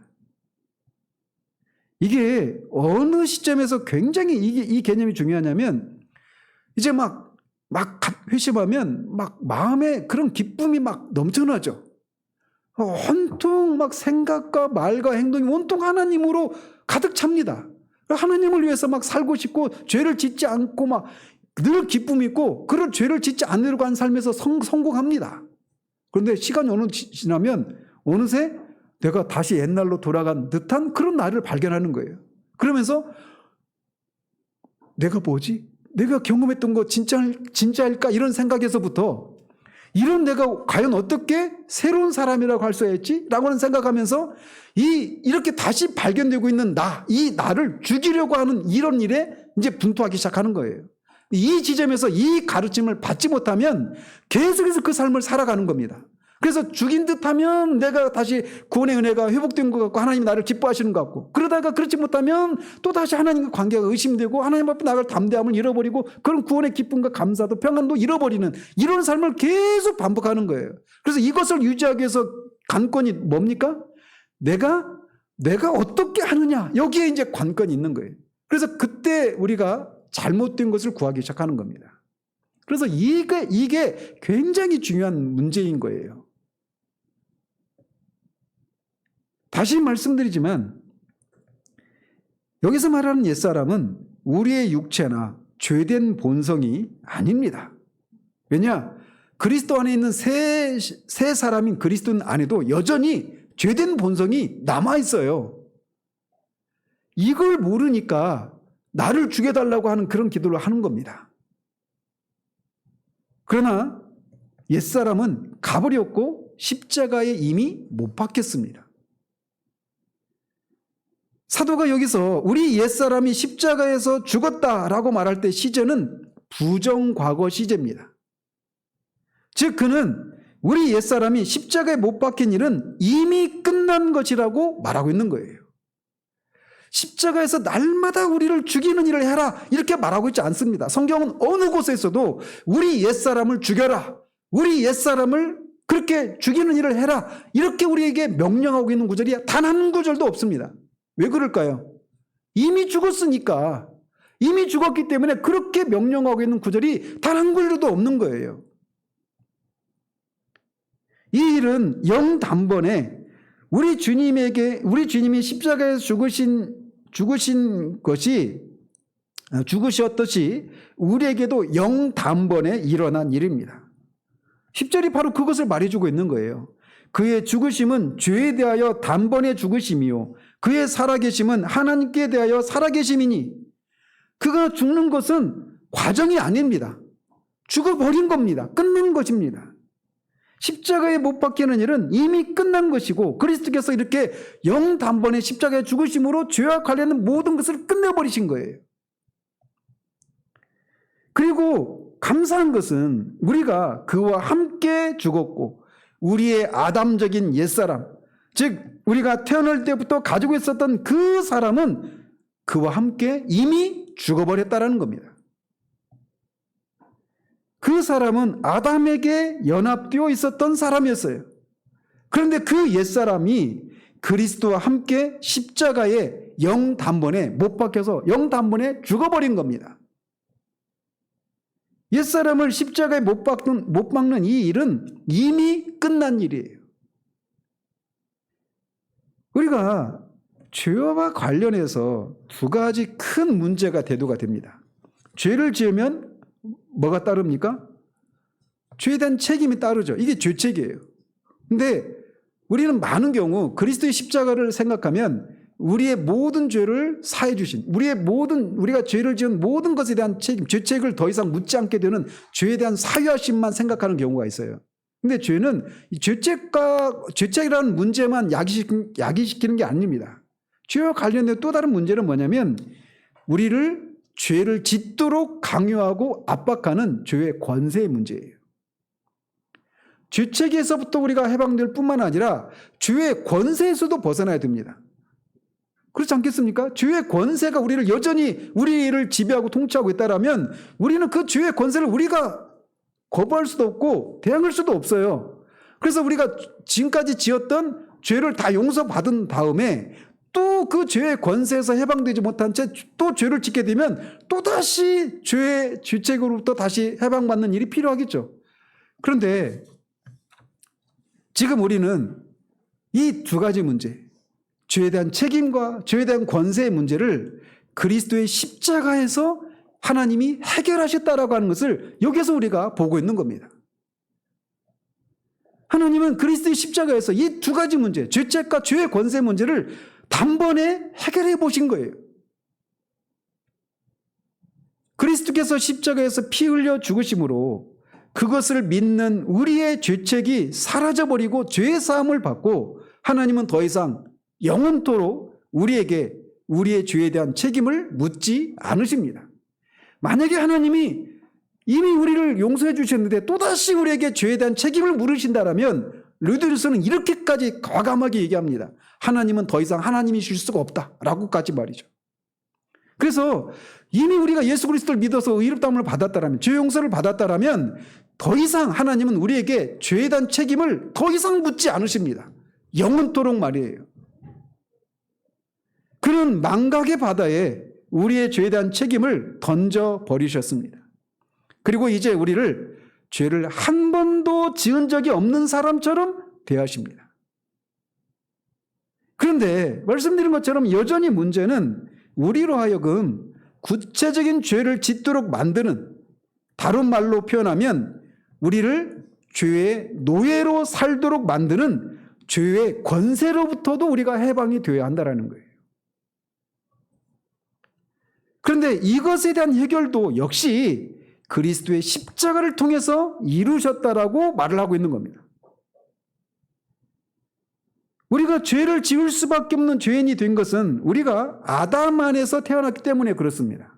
이게 어느 시점에서 굉장히 이 개념이 중요하냐면 이제 막 회심하면 막 마음에 그런 기쁨이 막 넘쳐나죠. 온통 막 생각과 말과 행동이 온통 하나님으로 가득 찹니다. 하나님을 위해서 막 살고 싶고 죄를 짓지 않고 막 늘 기쁨이 있고 그런 죄를 짓지 않으려고 하는 삶에서 성공합니다. 그런데 시간이 지나면 어느새 내가 다시 옛날로 돌아간 듯한 그런 나를 발견하는 거예요. 그러면서 내가 뭐지? 내가 경험했던 거 진짜일까? 이런 생각에서부터 이런 내가 과연 어떻게 새로운 사람이라고 할 수 있지? 라고 하는 생각하면서 이렇게 다시 발견되고 있는 이 나를 죽이려고 하는 이런 일에 이제 분투하기 시작하는 거예요. 이 지점에서 이 가르침을 받지 못하면 계속해서 그 삶을 살아가는 겁니다. 그래서 죽인 듯하면 내가 다시 구원의 은혜가 회복된 것 같고 하나님이 나를 기뻐하시는 것 같고 그러다가 그렇지 못하면 또 다시 하나님과 관계가 의심되고 하나님 앞에 나갈 담대함을 잃어버리고 그런 구원의 기쁨과 감사도 평안도 잃어버리는 이런 삶을 계속 반복하는 거예요. 그래서 이것을 유지하기 위해서 관건이 뭡니까? 내가 어떻게 하느냐 여기에 이제 관건이 있는 거예요. 그래서 그때 우리가 잘못된 것을 구하기 시작하는 겁니다. 그래서 이게 굉장히 중요한 문제인 거예요. 다시 말씀드리지만 여기서 말하는 옛사람은 우리의 육체나 죄된 본성이 아닙니다. 왜냐? 그리스도 안에 있는 새 사람인 그리스도 안에도 여전히 죄된 본성이 남아있어요. 이걸 모르니까 나를 죽여달라고 하는 그런 기도를 하는 겁니다. 그러나 옛사람은 가버렸고 십자가에 이미 못 박혔습니다. 사도가 여기서 우리 옛사람이 십자가에서 죽었다라고 말할 때 시제는 부정과거 시제입니다. 즉 그는 우리 옛사람이 십자가에 못 박힌 일은 이미 끝난 것이라고 말하고 있는 거예요. 십자가에서 날마다 우리를 죽이는 일을 해라 이렇게 말하고 있지 않습니다. 성경은 어느 곳에서도 우리 옛사람을 죽여라, 우리 옛사람을 그렇게 죽이는 일을 해라 이렇게 우리에게 명령하고 있는 구절이 단 한 구절도 없습니다. 왜 그럴까요? 이미 죽었으니까. 이미 죽었기 때문에 그렇게 명령하고 있는 구절이 단 한 구절도 없는 거예요. 이 일은 영 단번에 우리 주님이 십자가에서 죽으셨듯이 우리에게도 영단번에 일어난 일입니다. 10절이 바로 그것을 말해주고 있는 거예요. 그의 죽으심은 죄에 대하여 단번에 죽으심이요 그의 살아계심은 하나님께 대하여 살아계심이니, 그가 죽는 것은 과정이 아닙니다. 죽어버린 겁니다. 끝난 것입니다. 십자가에 못 박히는 일은 이미 끝난 것이고, 그리스도께서 이렇게 영단번에 십자가에 죽으심으로 죄와 관련된 모든 것을 끝내버리신 거예요. 그리고 감사한 것은 우리가 그와 함께 죽었고, 우리의 아담적인 옛사람, 즉 우리가 태어날 때부터 가지고 있었던 그 사람은 그와 함께 이미 죽어버렸다는 겁니다. 그 사람은 아담에게 연합되어 있었던 사람이었어요. 그런데 그 옛사람이 그리스도와 함께 십자가에 영단번에 못 박혀서 영단번에 죽어버린 겁니다. 옛사람을 십자가에 못 박는 이 일은 이미 끝난 일이에요. 우리가 죄와 관련해서 두 가지 큰 문제가 대두가 됩니다. 죄를 지으면 뭐가 따릅니까? 죄에 대한 책임이 따르죠. 이게 죄책이에요. 근데 우리는 많은 경우 그리스도의 십자가를 생각하면 우리의 모든 죄를 사해 주신, 우리가 죄를 지은 모든 것에 대한 책임, 죄책을 더 이상 묻지 않게 되는 죄에 대한 사유하심만 생각하는 경우가 있어요. 근데 죄는 죄책이라는 문제만 야기시키는 게 아닙니다. 죄와 관련된 또 다른 문제는 뭐냐면 우리를 죄를 짓도록 강요하고 압박하는 죄의 권세의 문제예요. 죄책에서부터 우리가 해방될 뿐만 아니라 죄의 권세에서도 벗어나야 됩니다. 그렇지 않겠습니까? 죄의 권세가 우리를 여전히 우리를 지배하고 통치하고 있다면 우리는 그 죄의 권세를 우리가 거부할 수도 없고 대항할 수도 없어요. 그래서 우리가 지금까지 지었던 죄를 다 용서받은 다음에 또 그 죄의 권세에서 해방되지 못한 채 또 죄를 짓게 되면 또다시 죄의 죄책으로부터 다시 해방받는 일이 필요하겠죠. 그런데 지금 우리는 이 두 가지 문제, 죄에 대한 책임과 죄에 대한 권세의 문제를 그리스도의 십자가에서 하나님이 해결하셨다라고 하는 것을 여기서 우리가 보고 있는 겁니다. 하나님은 그리스도의 십자가에서 이 두 가지 문제, 죄책과 죄의 권세 문제를 단번에 해결해 보신 거예요. 그리스도께서 십자가에서 피 흘려 죽으심으로 그것을 믿는 우리의 죄책이 사라져버리고 죄의 사함을 받고 하나님은 더 이상 영원토록 우리에게 우리의 죄에 대한 책임을 묻지 않으십니다. 만약에 하나님이 이미 우리를 용서해 주셨는데 또다시 우리에게 죄에 대한 책임을 물으신다면 르드루스는 이렇게까지 과감하게 얘기합니다. 하나님은 더 이상 하나님이실 수가 없다라고까지 말이죠. 그래서 이미 우리가 예수 그리스도를 믿어서 의롭다함을 받았다라면, 죄 용서를 받았다라면 더 이상 하나님은 우리에게 죄에 대한 책임을 더 이상 묻지 않으십니다. 영원토록 말이에요. 그런 망각의 바다에 우리의 죄에 대한 책임을 던져버리셨습니다. 그리고 이제 우리를 죄를 한 번도 지은 적이 없는 사람처럼 대하십니다. 그런데 말씀드린 것처럼 여전히 문제는 우리로 하여금 구체적인 죄를 짓도록 만드는, 다른 말로 표현하면 우리를 죄의 노예로 살도록 만드는 죄의 권세로부터도 우리가 해방이 되어야 한다는 거예요. 그런데 이것에 대한 해결도 역시 그리스도의 십자가를 통해서 이루셨다라고 말을 하고 있는 겁니다. 우리가 죄를 지을 수밖에 없는 죄인이 된 것은 우리가 아담 안에서 태어났기 때문에 그렇습니다.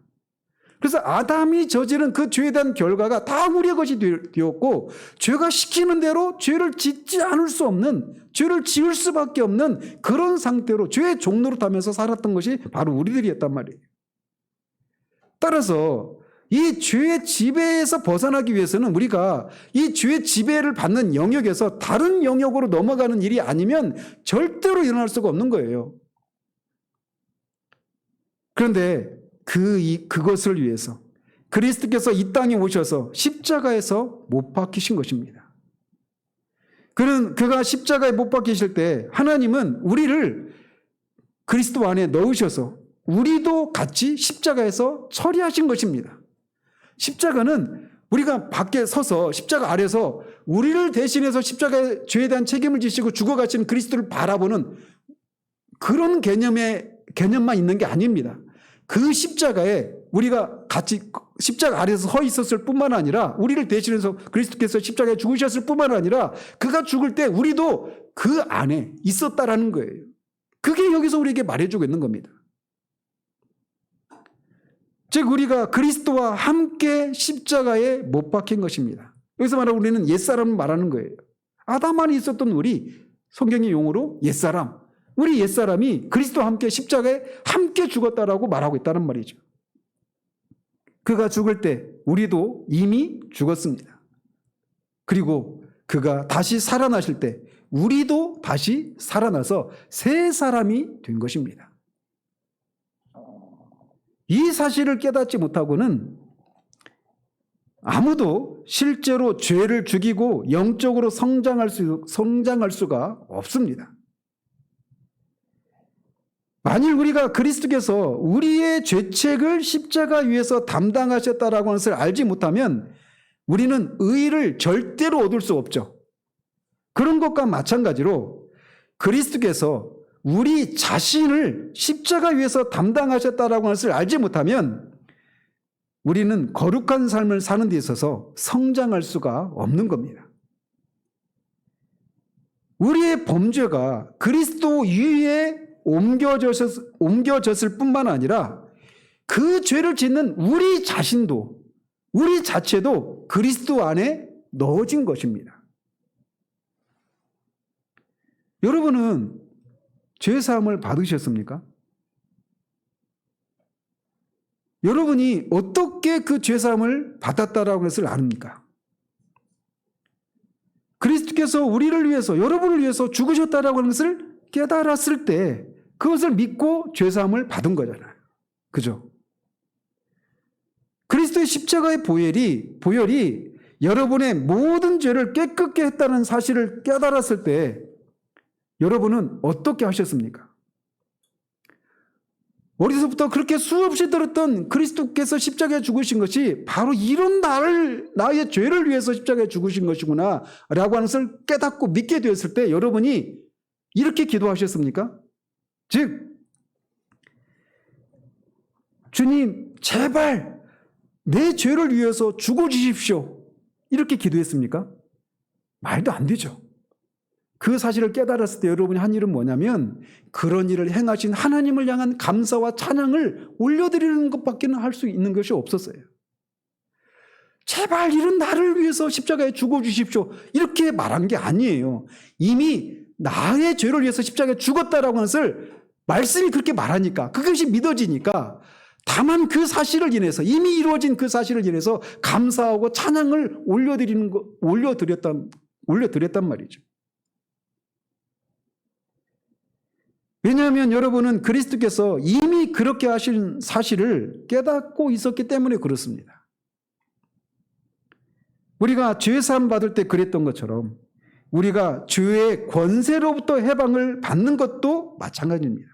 그래서 아담이 저지른 그 죄에 대한 결과가 다 우리의 것이 되었고, 죄가 시키는 대로 죄를 짓지 않을 수 없는, 죄를 지을 수밖에 없는 그런 상태로 죄의 종로로 타면서 살았던 것이 바로 우리들이었단 말이에요. 따라서 이 죄의 지배에서 벗어나기 위해서는 우리가 이 죄의 지배를 받는 영역에서 다른 영역으로 넘어가는 일이 아니면 절대로 일어날 수가 없는 거예요. 그런데 그것을 위해서 그리스도께서 이 땅에 오셔서 십자가에서 못 박히신 것입니다. 그가 십자가에 못 박히실 때 하나님은 우리를 그리스도 안에 넣으셔서 우리도 같이 십자가에서 처리하신 것입니다. 십자가는 우리가 밖에 서서 십자가 아래서 우리를 대신해서 십자가의 죄에 대한 책임을 지시고 죽어가신 그리스도를 바라보는 그런 개념만 있는 게 아닙니다. 그 십자가에 우리가 같이 십자가 아래서 서 있었을 뿐만 아니라 우리를 대신해서 그리스도께서 십자가에 죽으셨을 뿐만 아니라 그가 죽을 때 우리도 그 안에 있었다라는 거예요. 그게 여기서 우리에게 말해주고 있는 겁니다. 즉 우리가 그리스도와 함께 십자가에 못 박힌 것입니다. 여기서 말하는 우리는 옛사람을 말하는 거예요. 아담 안에 있었던 우리, 성경의 용어로 옛사람, 우리 옛사람이 그리스도와 함께 십자가에 함께 죽었다라고 말하고 있다는 말이죠. 그가 죽을 때 우리도 이미 죽었습니다. 그리고 그가 다시 살아나실 때 우리도 다시 살아나서 새 사람이 된 것입니다. 이 사실을 깨닫지 못하고는 아무도 실제로 죄를 죽이고 영적으로 성장할 수가 없습니다. 만일 우리가 그리스도께서 우리의 죄책을 십자가 위에서 담당하셨다라고 하는 것을 알지 못하면 우리는 의를 절대로 얻을 수 없죠. 그런 것과 마찬가지로 그리스도께서 우리 자신을 십자가 위에서 담당하셨다라고 하는 것을 알지 못하면 우리는 거룩한 삶을 사는 데 있어서 성장할 수가 없는 겁니다. 우리의 범죄가 그리스도 위에 옮겨졌을 뿐만 아니라 그 죄를 짓는 우리 자신도, 우리 자체도 그리스도 안에 넣어진 것입니다. 여러분은 죄사함을 받으셨습니까? 여러분이 어떻게 그 죄사함을 받았다라고 것을 아십니까? 그리스도께서 우리를 위해서, 여러분을 위해서 죽으셨다라고 하는 것을 깨달았을 때 그것을 믿고 죄사함을 받은 거잖아요. 그죠? 그리스도의 십자가의 보혈이 여러분의 모든 죄를 깨끗게 했다는 사실을 깨달았을 때 여러분은 어떻게 하셨습니까? 어디서부터 그렇게 수없이 들었던 그리스도께서 십자가에 죽으신 것이 바로 이런 나의 죄를 위해서 십자가에 죽으신 것이구나 라고 하는 것을 깨닫고 믿게 되었을 때 여러분이 이렇게 기도하셨습니까? 즉 주님 제발 내 죄를 위해서 죽어주십시오 이렇게 기도했습니까? 말도 안 되죠. 그 사실을 깨달았을 때 여러분이 한 일은 뭐냐면 그런 일을 행하신 하나님을 향한 감사와 찬양을 올려드리는 것밖에 할 수 있는 것이 없었어요. 제발 이런 나를 위해서 십자가에 죽어주십시오 이렇게 말한 게 아니에요. 이미 나의 죄를 위해서 십자가에 죽었다라고 하는 것을 말씀이 그렇게 말하니까 그것이 믿어지니까 다만 그 사실을 인해서 이미 이루어진 그 사실을 인해서 감사하고 찬양을 올려드렸단 말이죠. 왜냐하면 여러분은 그리스도께서 이미 그렇게 하신 사실을 깨닫고 있었기 때문에 그렇습니다. 우리가 죄사함 받을 때 그랬던 것처럼 우리가 죄의 권세로부터 해방을 받는 것도 마찬가지입니다.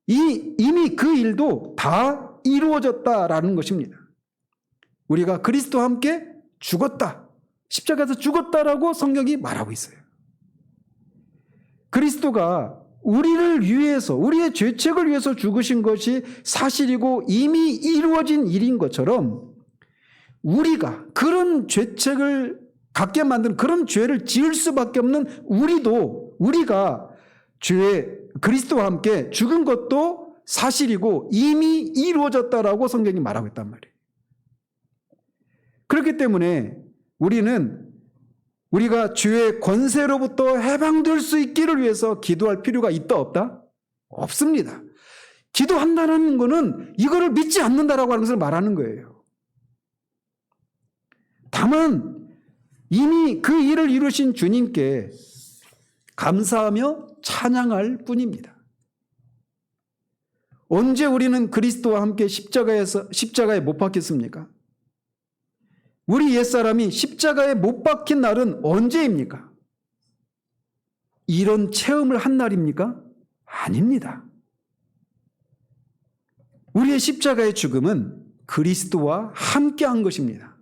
이미 그 일도 다 이루어졌다라는 것입니다. 우리가 그리스도와 함께 죽었다. 십자가에서 죽었다라고 성경이 말하고 있어요. 그리스도가 우리를 위해서, 우리의 죄책을 위해서 죽으신 것이 사실이고 이미 이루어진 일인 것처럼 우리가 그런 죄책을 갖게 만든 그런 죄를 지을 수밖에 없는 우리가 그리스도와 함께 죽은 것도 사실이고 이미 이루어졌다라고 성경이 말하고 있단 말이에요. 그렇기 때문에 우리가 죄의 권세로부터 해방될 수 있기를 위해서 기도할 필요가 있다 없다? 없습니다. 기도한다는 것은 이거를 믿지 않는다라고 하는 것을 말하는 거예요. 다만 이미 그 일을 이루신 주님께 감사하며 찬양할 뿐입니다. 언제 우리는 그리스도와 함께 십자가에 못 박혔습니까? 우리 옛사람이 십자가에 못 박힌 날은 언제입니까? 이런 체험을 한 날입니까? 아닙니다. 우리의 십자가의 죽음은 그리스도와 함께 한 것입니다.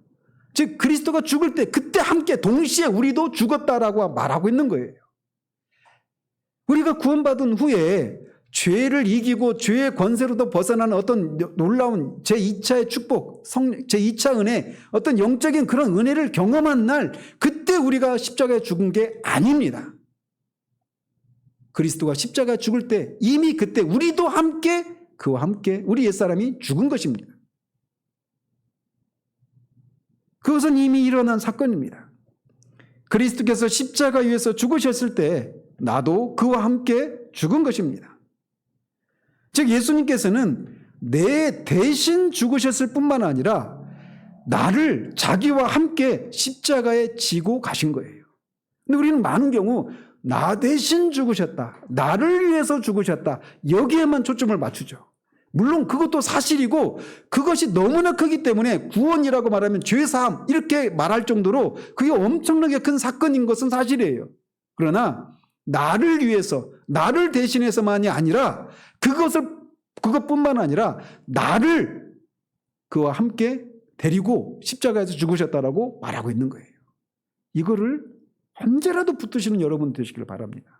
즉 그리스도가 죽을 때 그때 함께 동시에 우리도 죽었다라고 말하고 있는 거예요. 우리가 구원받은 후에 죄를 이기고 죄의 권세로도 벗어나는 어떤 놀라운 제2차의 축복, 제2차 은혜, 어떤 영적인 그런 은혜를 경험한 날, 그때 우리가 십자가에 죽은 게 아닙니다. 그리스도가 십자가에 죽을 때 이미 그때 우리도 함께 그와 함께 우리 옛사람이 죽은 것입니다. 그것은 이미 일어난 사건입니다. 그리스도께서 십자가 위에서 죽으셨을 때 나도 그와 함께 죽은 것입니다. 즉 예수님께서는 내 대신 죽으셨을 뿐만 아니라 나를 자기와 함께 십자가에 지고 가신 거예요. 근데 우리는 많은 경우 나 대신 죽으셨다, 나를 위해서 죽으셨다, 여기에만 초점을 맞추죠. 물론 그것도 사실이고 그것이 너무나 크기 때문에 구원이라고 말하면 죄사함 이렇게 말할 정도로 그게 엄청나게 큰 사건인 것은 사실이에요. 그러나 나를 위해서, 나를 대신해서만이 아니라 그것뿐만 아니라 나를 그와 함께 데리고 십자가에서 죽으셨다라고 말하고 있는 거예요. 이거를 언제라도 붙드시는 여러분 되시길 바랍니다.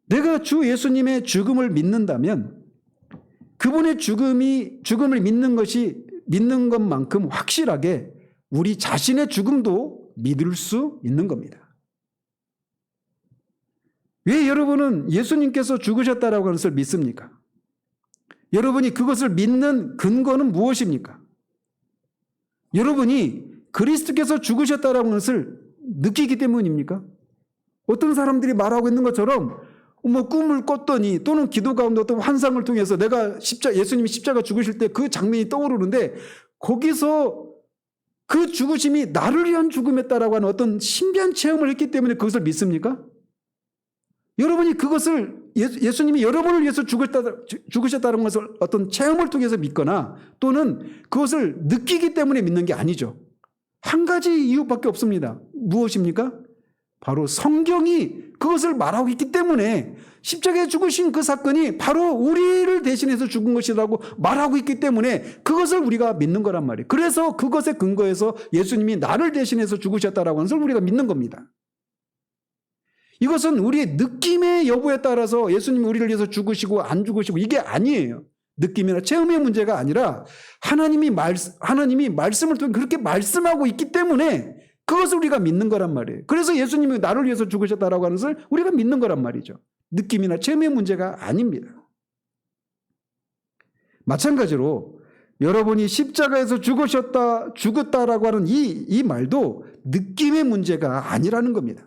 내가 주 예수님의 죽음을 믿는다면 그분의 죽음을 믿는 것만큼 확실하게 우리 자신의 죽음도 믿을 수 있는 겁니다. 왜 여러분은 예수님께서 죽으셨다라고 하는 것을 믿습니까? 여러분이 그것을 믿는 근거는 무엇입니까? 여러분이 그리스도께서 죽으셨다라고 하는 것을 느끼기 때문입니까? 어떤 사람들이 말하고 있는 것처럼 꿈을 꿨더니 또는 기도 가운데 어떤 환상을 통해서 내가 예수님이 십자가 죽으실 때 그 장면이 떠오르는데 거기서 그 죽으심이 나를 위한 죽음이었다라고 하는 어떤 신비한 체험을 했기 때문에 그것을 믿습니까? 여러분이 그것을 예수님이 여러분을 위해서 죽으셨다는 것을 어떤 체험을 통해서 믿거나 또는 그것을 느끼기 때문에 믿는 게 아니죠. 한 가지 이유밖에 없습니다. 무엇입니까? 바로 성경이 그것을 말하고 있기 때문에 십자가에 죽으신 그 사건이 바로 우리를 대신해서 죽은 것이라고 말하고 있기 때문에 그것을 우리가 믿는 거란 말이에요. 그래서 그것에 근거해서 예수님이 나를 대신해서 죽으셨다라고 하는 것을 우리가 믿는 겁니다. 이것은 우리의 느낌의 여부에 따라서 예수님이 우리를 위해서 죽으시고 안 죽으시고 이게 아니에요. 느낌이나 체험의 문제가 아니라 하나님이 말씀을 통해 그렇게 말씀하고 있기 때문에 그것을 우리가 믿는 거란 말이에요. 그래서 예수님이 나를 위해서 죽으셨다라고 하는 것을 우리가 믿는 거란 말이죠. 느낌이나 체험의 문제가 아닙니다. 마찬가지로 여러분이 십자가에서 죽었다라고 하는 이 말도 느낌의 문제가 아니라는 겁니다.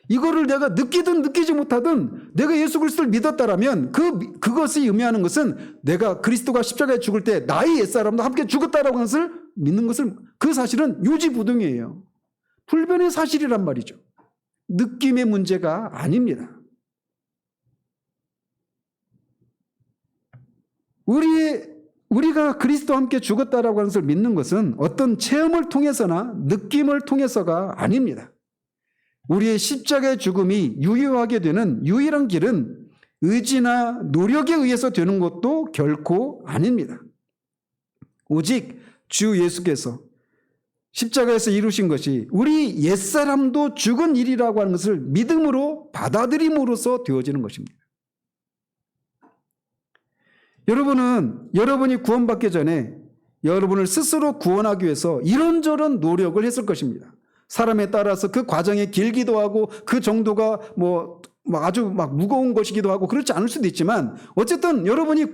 이거를 내가 느끼든 느끼지 못하든 내가 예수 그리스도를 믿었다라면 그것이 의미하는 것은 내가 그리스도가 십자가에 죽을 때 나의 옛사람도 함께 죽었다라고 하는 것을 믿는 것을 그 사실은 유지부동이에요. 불변의 사실이란 말이죠. 느낌의 문제가 아닙니다. 우리가 그리스도와 함께 죽었다라고 하는 것을 믿는 것은 어떤 체험을 통해서나 느낌을 통해서가 아닙니다. 우리의 십자가의 죽음이 유효하게 되는 유일한 길은 의지나 노력에 의해서 되는 것도 결코 아닙니다. 오직 주 예수께서 십자가에서 이루신 것이 우리 옛사람도 죽은 일이라고 하는 것을 믿음으로 받아들임으로써 되어지는 것입니다. 여러분이 구원받기 전에 여러분을 스스로 구원하기 위해서 이런저런 노력을 했을 것입니다. 사람에 따라서 그 과정이 길기도 하고 그 정도가 아주 무거운 것이기도 하고 그렇지 않을 수도 있지만 어쨌든 여러분이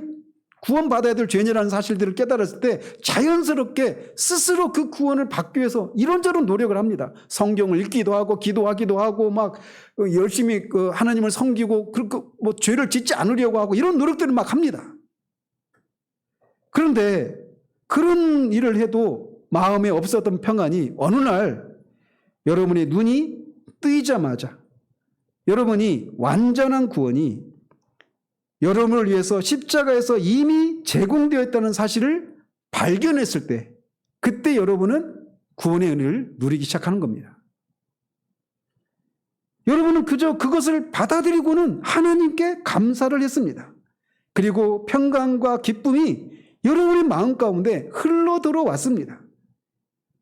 구원받아야 될 죄인이라는 사실들을 깨달았을 때 자연스럽게 스스로 그 구원을 받기 위해서 이런저런 노력을 합니다. 성경을 읽기도 하고 기도하기도 하고 열심히 하나님을 섬기고 죄를 짓지 않으려고 하고 이런 노력들을 합니다. 그런데 그런 일을 해도 마음에 없었던 평안이 어느 날 여러분의 눈이 뜨이자마자 여러분이 완전한 구원이 여러분을 위해서 십자가에서 이미 제공되어 있다는 사실을 발견했을 때 그때 여러분은 구원의 은혜를 누리기 시작하는 겁니다. 여러분은 그저 그것을 받아들이고는 하나님께 감사를 했습니다. 그리고 평강과 기쁨이 여러분의 마음 가운데 흘러 들어왔습니다.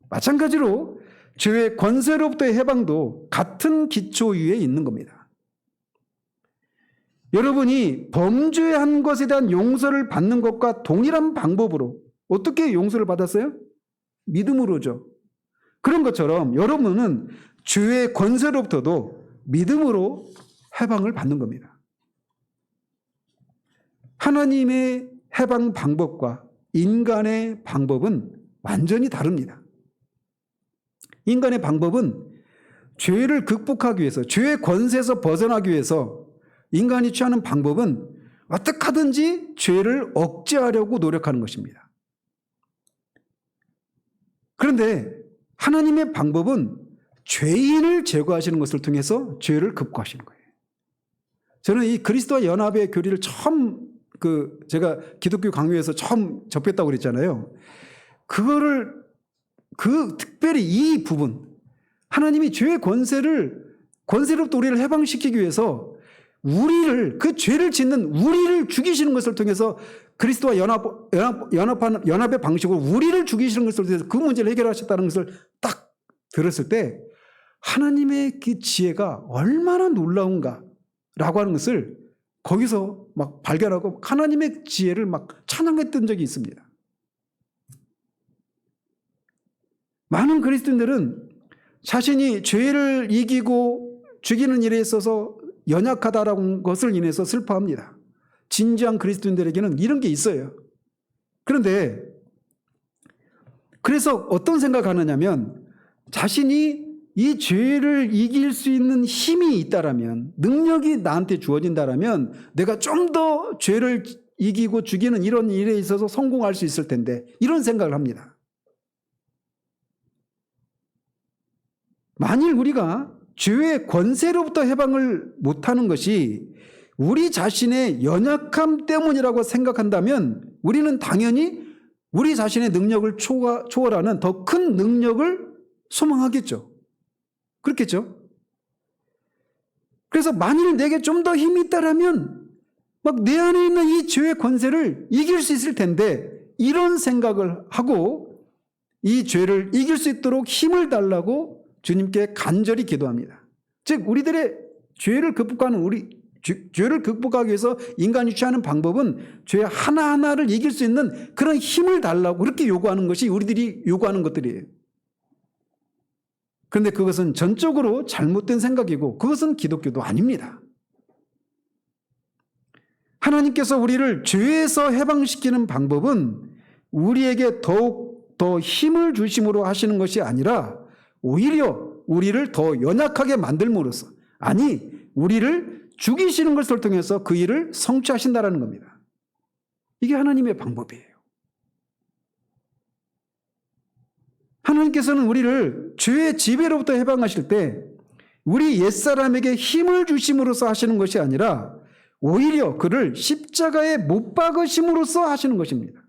마찬가지로 죄의 권세로부터의 해방도 같은 기초 위에 있는 겁니다. 여러분이 범죄한 것에 대한 용서를 받는 것과 동일한 방법으로 어떻게 용서를 받았어요? 믿음으로죠. 그런 것처럼 여러분은 죄의 권세로부터도 믿음으로 해방을 받는 겁니다. 하나님의 해방 방법과 인간의 방법은 완전히 다릅니다. 인간의 방법은 죄를 극복하기 위해서, 죄의 권세에서 벗어나기 위해서 인간이 취하는 방법은 어떻게 하든지 죄를 억제하려고 노력하는 것입니다. 그런데 하나님의 방법은 죄인을 제거하시는 것을 통해서 죄를 극복하시는 거예요. 저는 이 그리스도와 연합의 교리를 처음 제가 기독교 강요에서 처음 접했다고 그랬잖아요. 특별히 이 부분, 하나님이 죄의 권세로부터 우리를 해방시키기 위해서 그 죄를 짓는 우리를 죽이시는 것을 통해서 그리스도와 연합의 방식으로 우리를 죽이시는 것을 통해서 그 문제를 해결하셨다는 것을 딱 들었을 때 하나님의 그 지혜가 얼마나 놀라운가라고 하는 것을 거기서 막 발견하고 하나님의 지혜를 막 찬양했던 적이 있습니다. 많은 그리스도인들은 자신이 죄를 이기고 죽이는 일에 있어서 연약하다라는 것을 인해서 슬퍼합니다. 진지한 그리스도인들에게는 이런 게 있어요. 그런데 그래서 어떤 생각을 하느냐면 자신이 이 죄를 이길 수 있는 힘이 있다라면, 능력이 나한테 주어진다라면 내가 좀 더 죄를 이기고 죽이는 이런 일에 있어서 성공할 수 있을 텐데, 이런 생각을 합니다. 만일 우리가 죄의 권세로부터 해방을 못하는 것이 우리 자신의 연약함 때문이라고 생각한다면 우리는 당연히 우리 자신의 능력을 초월하는 더 큰 능력을 소망하겠죠. 그렇겠죠? 그래서 만일 내게 좀 더 힘이 있다라면 막 내 안에 있는 이 죄의 권세를 이길 수 있을 텐데, 이런 생각을 하고 이 죄를 이길 수 있도록 힘을 달라고 주님께 간절히 기도합니다. 즉 우리들의 죄를 극복하기 위해서 인간이 취하는 방법은 죄 하나하나를 이길 수 있는 그런 힘을 달라고 그렇게 요구하는 것이 우리들이 요구하는 것들이에요. 그런데 그것은 전적으로 잘못된 생각이고 그것은 기독교도 아닙니다. 하나님께서 우리를 죄에서 해방시키는 방법은 우리에게 더욱 더 힘을 주심으로 하시는 것이 아니라 오히려 우리를 더 연약하게 만들므로써, 아니 우리를 죽이시는 것을 통해서 그 일을 성취하신다는 겁니다. 이게 하나님의 방법이에요. 하나님께서는 우리를 죄의 지배로부터 해방하실 때 우리 옛사람에게 힘을 주심으로써 하시는 것이 아니라 오히려 그를 십자가에 못 박으심으로써 하시는 것입니다.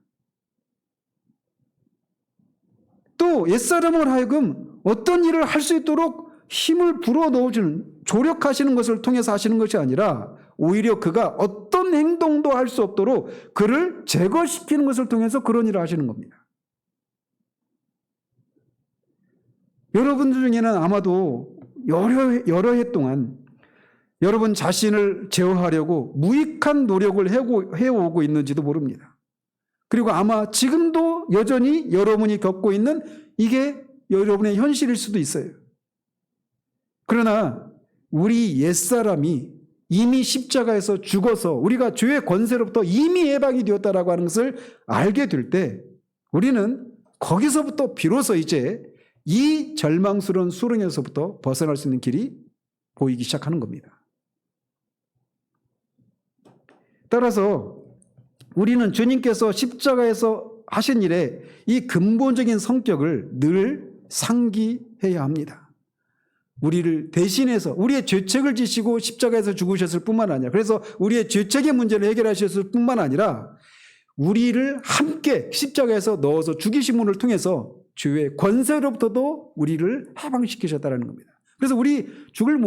또 옛사람을 하여금 어떤 일을 할 수 있도록 힘을 불어넣어주는, 조력하시는 것을 통해서 하시는 것이 아니라 오히려 그가 어떤 행동도 할 수 없도록 그를 제거시키는 것을 통해서 그런 일을 하시는 겁니다. 여러분들 중에는 아마도 여러 해 동안 여러분 자신을 제어하려고 무익한 노력을 해오고 있는지도 모릅니다. 그리고 아마 지금도 여전히 여러분이 겪고 있는 이게 여러분의 현실일 수도 있어요. 그러나 우리 옛사람이 이미 십자가에서 죽어서 우리가 죄의 권세로부터 이미 해방이 되었다라고 하는 것을 알게 될 때 우리는 거기서부터 비로소 이제 이 절망스러운 수렁에서부터 벗어날 수 있는 길이 보이기 시작하는 겁니다. 따라서 우리는 주님께서 십자가에서 하신 일에 이 근본적인 성격을 늘 상기해야 합니다. 우리를 대신해서 우리의 죄책을 지시고 십자가에서 죽으셨을 뿐만 아니라, 그래서 우리의 죄책의 문제를 해결하셨을 뿐만 아니라 우리를 함께 십자가에서 넣어서 죽이심을 통해서 죄의 권세로부터도 우리를 해방시키셨다는 겁니다. 그래서 우리 죽을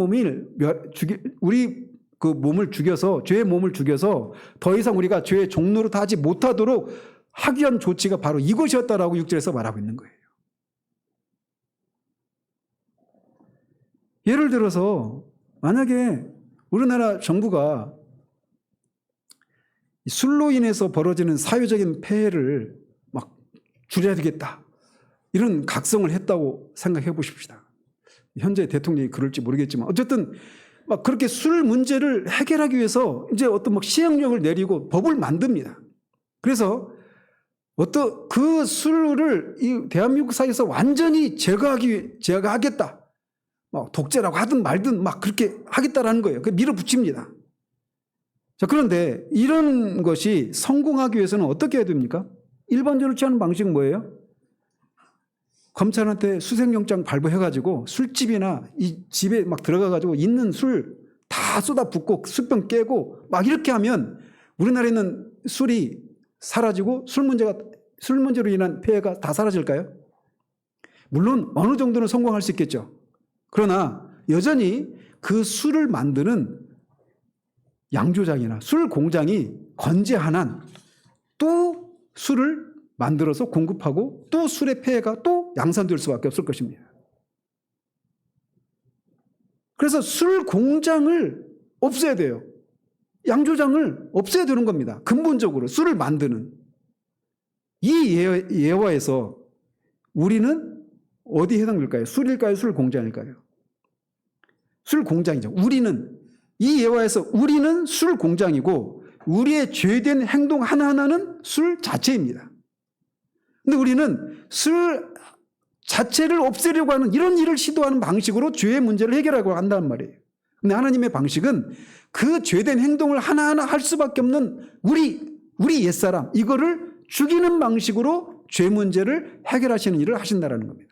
우리 그 몸을 죽여서, 죄의 몸을 죽여서 더 이상 우리가 죄의 종노릇 하지 못하도록 하기 위한 조치가 바로 이것이었다라고 6절에서 말하고 있는 거예요. 예를 들어서 만약에 우리나라 정부가 술로 인해서 벌어지는 사회적인 폐해를 막 줄여야 되겠다, 이런 각성을 했다고 생각해 보십시다. 현재 대통령이 그럴지 모르겠지만 어쨌든 막 그렇게 술 문제를 해결하기 위해서 이제 어떤 막 시행령을 내리고 법을 만듭니다. 그래서 어떤 그 술을 이 대한민국 사회에서 완전히 제거하겠다, 막 독재라고 하든 말든 막 그렇게 하겠다라는 거예요. 그 밀어붙입니다. 자, 그런데 이런 것이 성공하기 위해서는 어떻게 해야 됩니까? 일반적으로 취하는 방식은 뭐예요? 검찰한테 수색영장 발부해가지고 술집이나 이 집에 막 들어가가지고 있는 술 다 쏟아붓고 술병 깨고 막 이렇게 하면 우리나라에는 술이 사라지고 술 문제로 인한 폐해가 다 사라질까요? 물론 어느 정도는 성공할 수 있겠죠. 그러나 여전히 그 술을 만드는 양조장이나 술 공장이 건재한 한 또 술을 만들어서 공급하고 또 술의 폐해가 또 양산될 수밖에 없을 것입니다. 그래서 술 공장을 없애야 돼요. 양조장을 없애야 되는 겁니다. 근본적으로 술을 만드는. 이 예화에서 우리는 어디에 해당될까요? 술일까요? 술 공장일까요? 술 공장이죠. 이 예화에서 우리는 술 공장이고 우리의 죄된 행동 하나하나는 술 자체입니다. 근데 우리는 술 자체를 없애려고 하는 이런 일을 시도하는 방식으로 죄의 문제를 해결하려고 한단 말이에요. 근데 하나님의 방식은 그 죄된 행동을 하나하나 할 수밖에 없는 우리 옛사람, 이거를 죽이는 방식으로 죄 문제를 해결하시는 일을 하신다는 겁니다.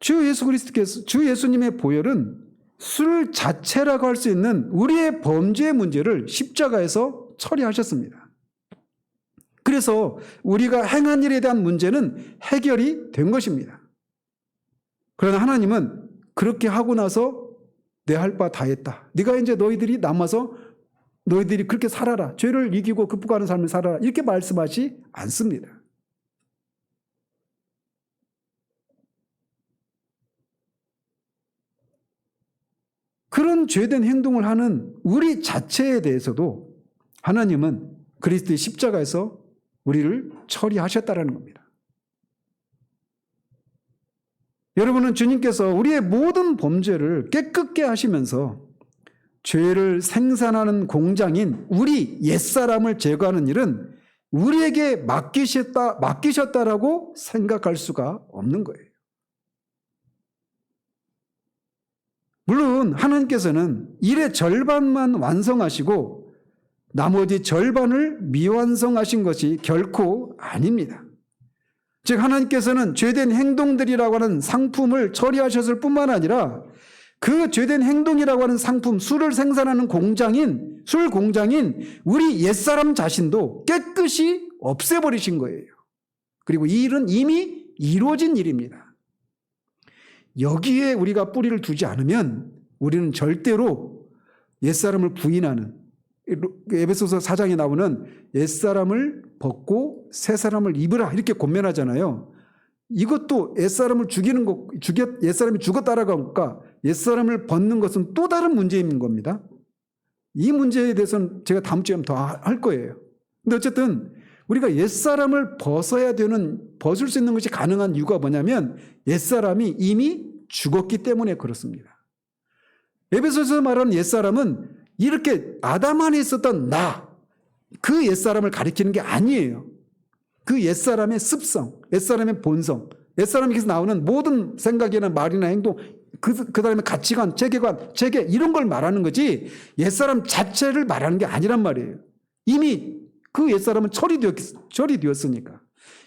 주 예수님의 보혈은 술 자체라고 할 수 있는 우리의 범죄의 문제를 십자가에서 처리하셨습니다. 그래서 우리가 행한 일에 대한 문제는 해결이 된 것입니다. 그러나 하나님은 그렇게 하고 나서 내 할 바 다 했다, 네가 이제 너희들이 남아서 너희들이 그렇게 살아라, 죄를 이기고 극복하는 삶을 살아라, 이렇게 말씀하지 않습니다. 그런 죄된 행동을 하는 우리 자체에 대해서도 하나님은 그리스도의 십자가에서 우리를 처리하셨다는 겁니다. 여러분은 주님께서 우리의 모든 범죄를 깨끗게 하시면서 죄를 생산하는 공장인 우리 옛사람을 제거하는 일은 우리에게 맡기셨다라고 생각할 수가 없는 거예요. 물론 하나님께서는 일의 절반만 완성하시고 나머지 절반을 미완성하신 것이 결코 아닙니다. 즉 하나님께서는 죄된 행동들이라고 하는 상품을 처리하셨을 뿐만 아니라 그 죄된 행동이라고 하는 상품, 술을 생산하는 술 공장인 우리 옛사람 자신도 깨끗이 없애버리신 거예요. 그리고 이 일은 이미 이루어진 일입니다. 여기에 우리가 뿌리를 두지 않으면 우리는 절대로 옛사람을 부인하는, 에베소서 4장에 나오는 옛사람을 벗고 새사람을 입으라 이렇게 권면하잖아요. 이것도 옛사람을 죽이는 것, 옛사람이 죽었다라고 하니까 옛사람을 벗는 것은 또 다른 문제인 겁니다. 이 문제에 대해서는 제가 다음 주에 더 할 거예요. 근데 어쨌든 우리가 옛사람을 벗을 수 있는 것이 가능한 이유가 뭐냐면 옛사람이 이미 죽었기 때문에 그렇습니다. 에베소서에서 말하는 옛사람은 이렇게 아담 안에 있었던 그 옛사람을 가리키는 게 아니에요. 그 옛사람의 습성, 옛사람의 본성, 옛사람에게서 나오는 모든 생각이나 말이나 행동, 그 다음에 가치관, 체계 이런 걸 말하는 거지 옛사람 자체를 말하는 게 아니란 말이에요. 이미 그 옛사람은 처리되었으니까.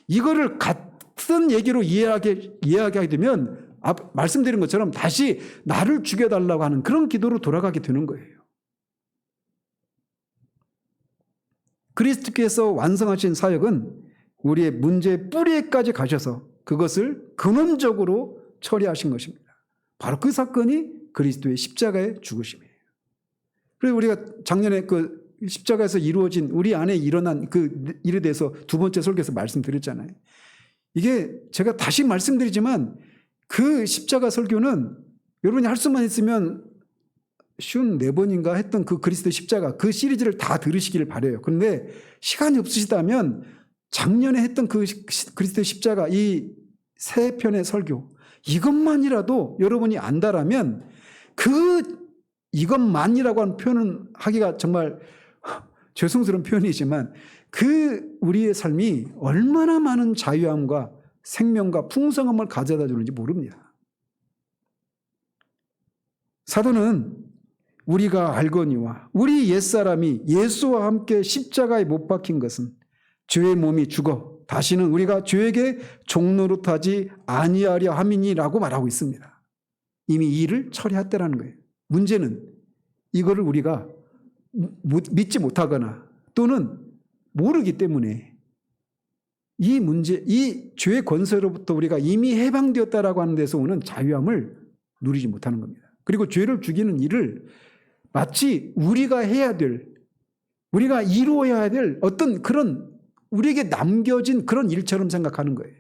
이거를 같은 얘기로 이해하게 되면 말씀드린 것처럼 다시 나를 죽여달라고 하는 그런 기도로 돌아가게 되는 거예요. 그리스도께서 완성하신 사역은 우리의 문제의 뿌리에까지 가셔서 그것을 근원적으로 처리하신 것입니다. 바로 그 사건이 그리스도의 십자가의 죽으심이에요. 그래서 우리가 작년에 그 십자가에서 이루어진 우리 안에 일어난 그 일에 대해서 두 번째 설교에서 말씀드렸잖아요. 이게 제가 다시 말씀드리지만 그 십자가 설교는 여러분이 할 수만 있으면 54번인가 했던 그 그리스도의 십자가 그 시리즈를 다 들으시기를 바라요. 그런데 시간이 없으시다면 작년에 했던 그 그리스도의 십자가 이 세 편의 설교 이것만이라도 여러분이 안다라면 이것만이라고 하는 표현은 하기가 정말 죄송스러운 표현이지만 그 우리의 삶이 얼마나 많은 자유함과 생명과 풍성함을 가져다 주는지 모릅니다. 사도는 우리가 알거니와 우리 옛사람이 예수와 함께 십자가에 못 박힌 것은 죄의 몸이 죽어 다시는 우리가 죄에게 종노릇하지 아니하려 함이니라고 말하고 있습니다. 이미 이 일을 처리했다라는 거예요. 문제는 이거를 우리가 믿지 못하거나 또는 모르기 때문에 이 문제, 이 죄의 권세로부터 우리가 이미 해방되었다라고 하는 데서 오는 자유함을 누리지 못하는 겁니다. 그리고 죄를 죽이는 일을 마치 우리가 해야 될, 우리가 이루어야 될 어떤 그런 우리에게 남겨진 그런 일처럼 생각하는 거예요.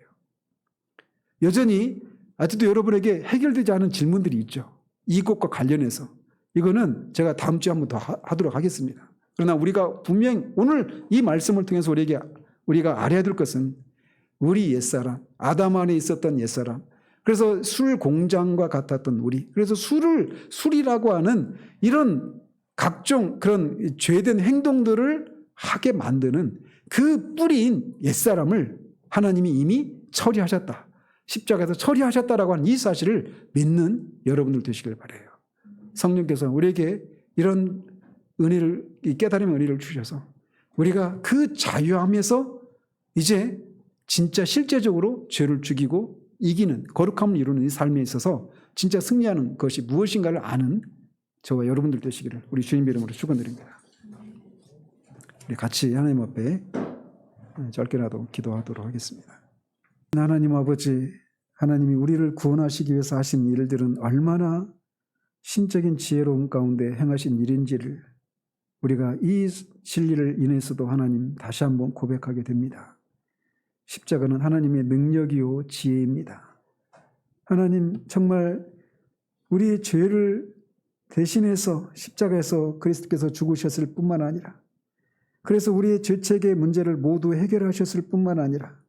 여전히 아직도 여러분에게 해결되지 않은 질문들이 있죠. 이것과 관련해서. 이거는 제가 다음 주에 한번 더 하도록 하겠습니다. 그러나 우리가 분명히 오늘 이 말씀을 통해서 우리가 알아야 될 것은 우리 옛사람, 아담 안에 있었던 옛사람, 그래서 술 공장과 같았던 우리, 그래서 술이라고 하는 이런 각종 그런 죄된 행동들을 하게 만드는 그 뿌리인 옛사람을 하나님이 이미 처리하셨다. 십자가에서 처리하셨다라고 하는 이 사실을 믿는 여러분들 되시길 바라요. 성령께서 우리에게 이런 은혜를, 이 깨달음의 은혜를 주셔서 우리가 그 자유함에서 이제 진짜 실제적으로 죄를 죽이고 이기는, 거룩함을 이루는 이 삶에 있어서 진짜 승리하는 것이 무엇인가를 아는 저와 여러분들 되시기를 우리 주님 이름으로 축원드립니다. 우리 같이 하나님 앞에 짧게라도 기도하도록 하겠습니다. 하나님 아버지, 하나님이 우리를 구원하시기 위해서 하신 일들은 얼마나 신적인 지혜로움 가운데 행하신 일인지를 우리가 이 진리를 인해서도 하나님 다시 한번 고백하게 됩니다. 십자가는 하나님의 능력이요 지혜입니다. 하나님 정말 우리의 죄를 대신해서 십자가에서 그리스도께서 죽으셨을 뿐만 아니라 그래서 우리의 죄책의 문제를 모두 해결하셨을 뿐만 아니라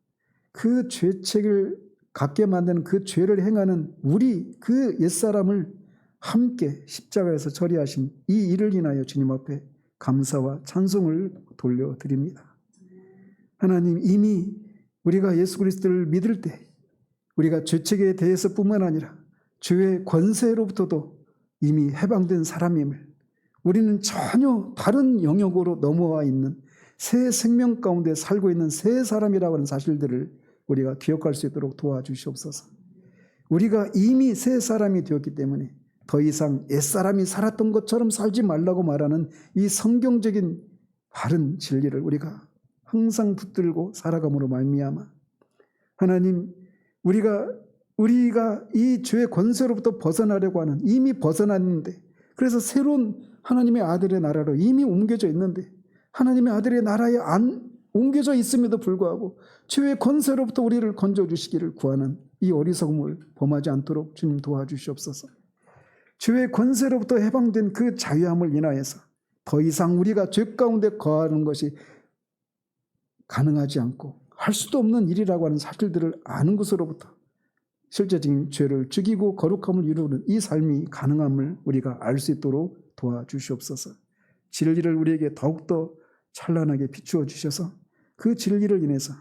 그 죄책을 갖게 만드는 그 죄를 행하는 우리 그 옛사람을 함께 십자가에서 처리하신 이 일을 인하여 주님 앞에 감사와 찬송을 돌려드립니다. 하나님 이미 우리가 예수 그리스도를 믿을 때 우리가 죄책에 대해서뿐만 아니라 죄의 권세로부터도 이미 해방된 사람임을 우리는 전혀 다른 영역으로 넘어와 있는 새 생명 가운데 살고 있는 새 사람이라고 하는 사실들을 우리가 기억할 수 있도록 도와주시옵소서. 우리가 이미 새 사람이 되었기 때문에 더 이상 옛사람이 살았던 것처럼 살지 말라고 말하는 이 성경적인 바른 진리를 우리가 항상 붙들고 살아감으로 말미암아 하나님 우리가 이 죄의 권세로부터 벗어나려고 하는 이미 벗어났는데 그래서 새로운 하나님의 아들의 나라로 이미 옮겨져 있는데 하나님의 아들의 나라에 안 옮겨져 있음에도 불구하고 죄의 권세로부터 우리를 건져주시기를 구하는 이 어리석음을 범하지 않도록 주님 도와주시옵소서. 죄의 권세로부터 해방된 그 자유함을 인하여서 더 이상 우리가 죄 가운데 거하는 것이 가능하지 않고 할 수도 없는 일이라고 하는 사실들을 아는 것으로부터 실제적인 죄를 죽이고 거룩함을 이루는 이 삶이 가능함을 우리가 알 수 있도록 도와주시옵소서. 진리를 우리에게 더욱더 찬란하게 비추어 주셔서 그 진리를 인해서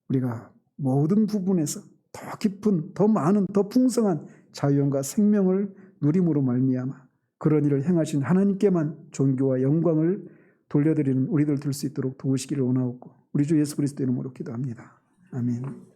우리가 모든 부분에서 더 깊은, 더 많은, 더 풍성한 자유함과 생명을 누림으로 말미암아 그런 일을 행하신 하나님께만 존귀와 영광을 돌려드리는 우리들 될 수 있도록 도우시기를 원하옵고 우리 주 예수 그리스도 이름으로 기도합니다. 아멘.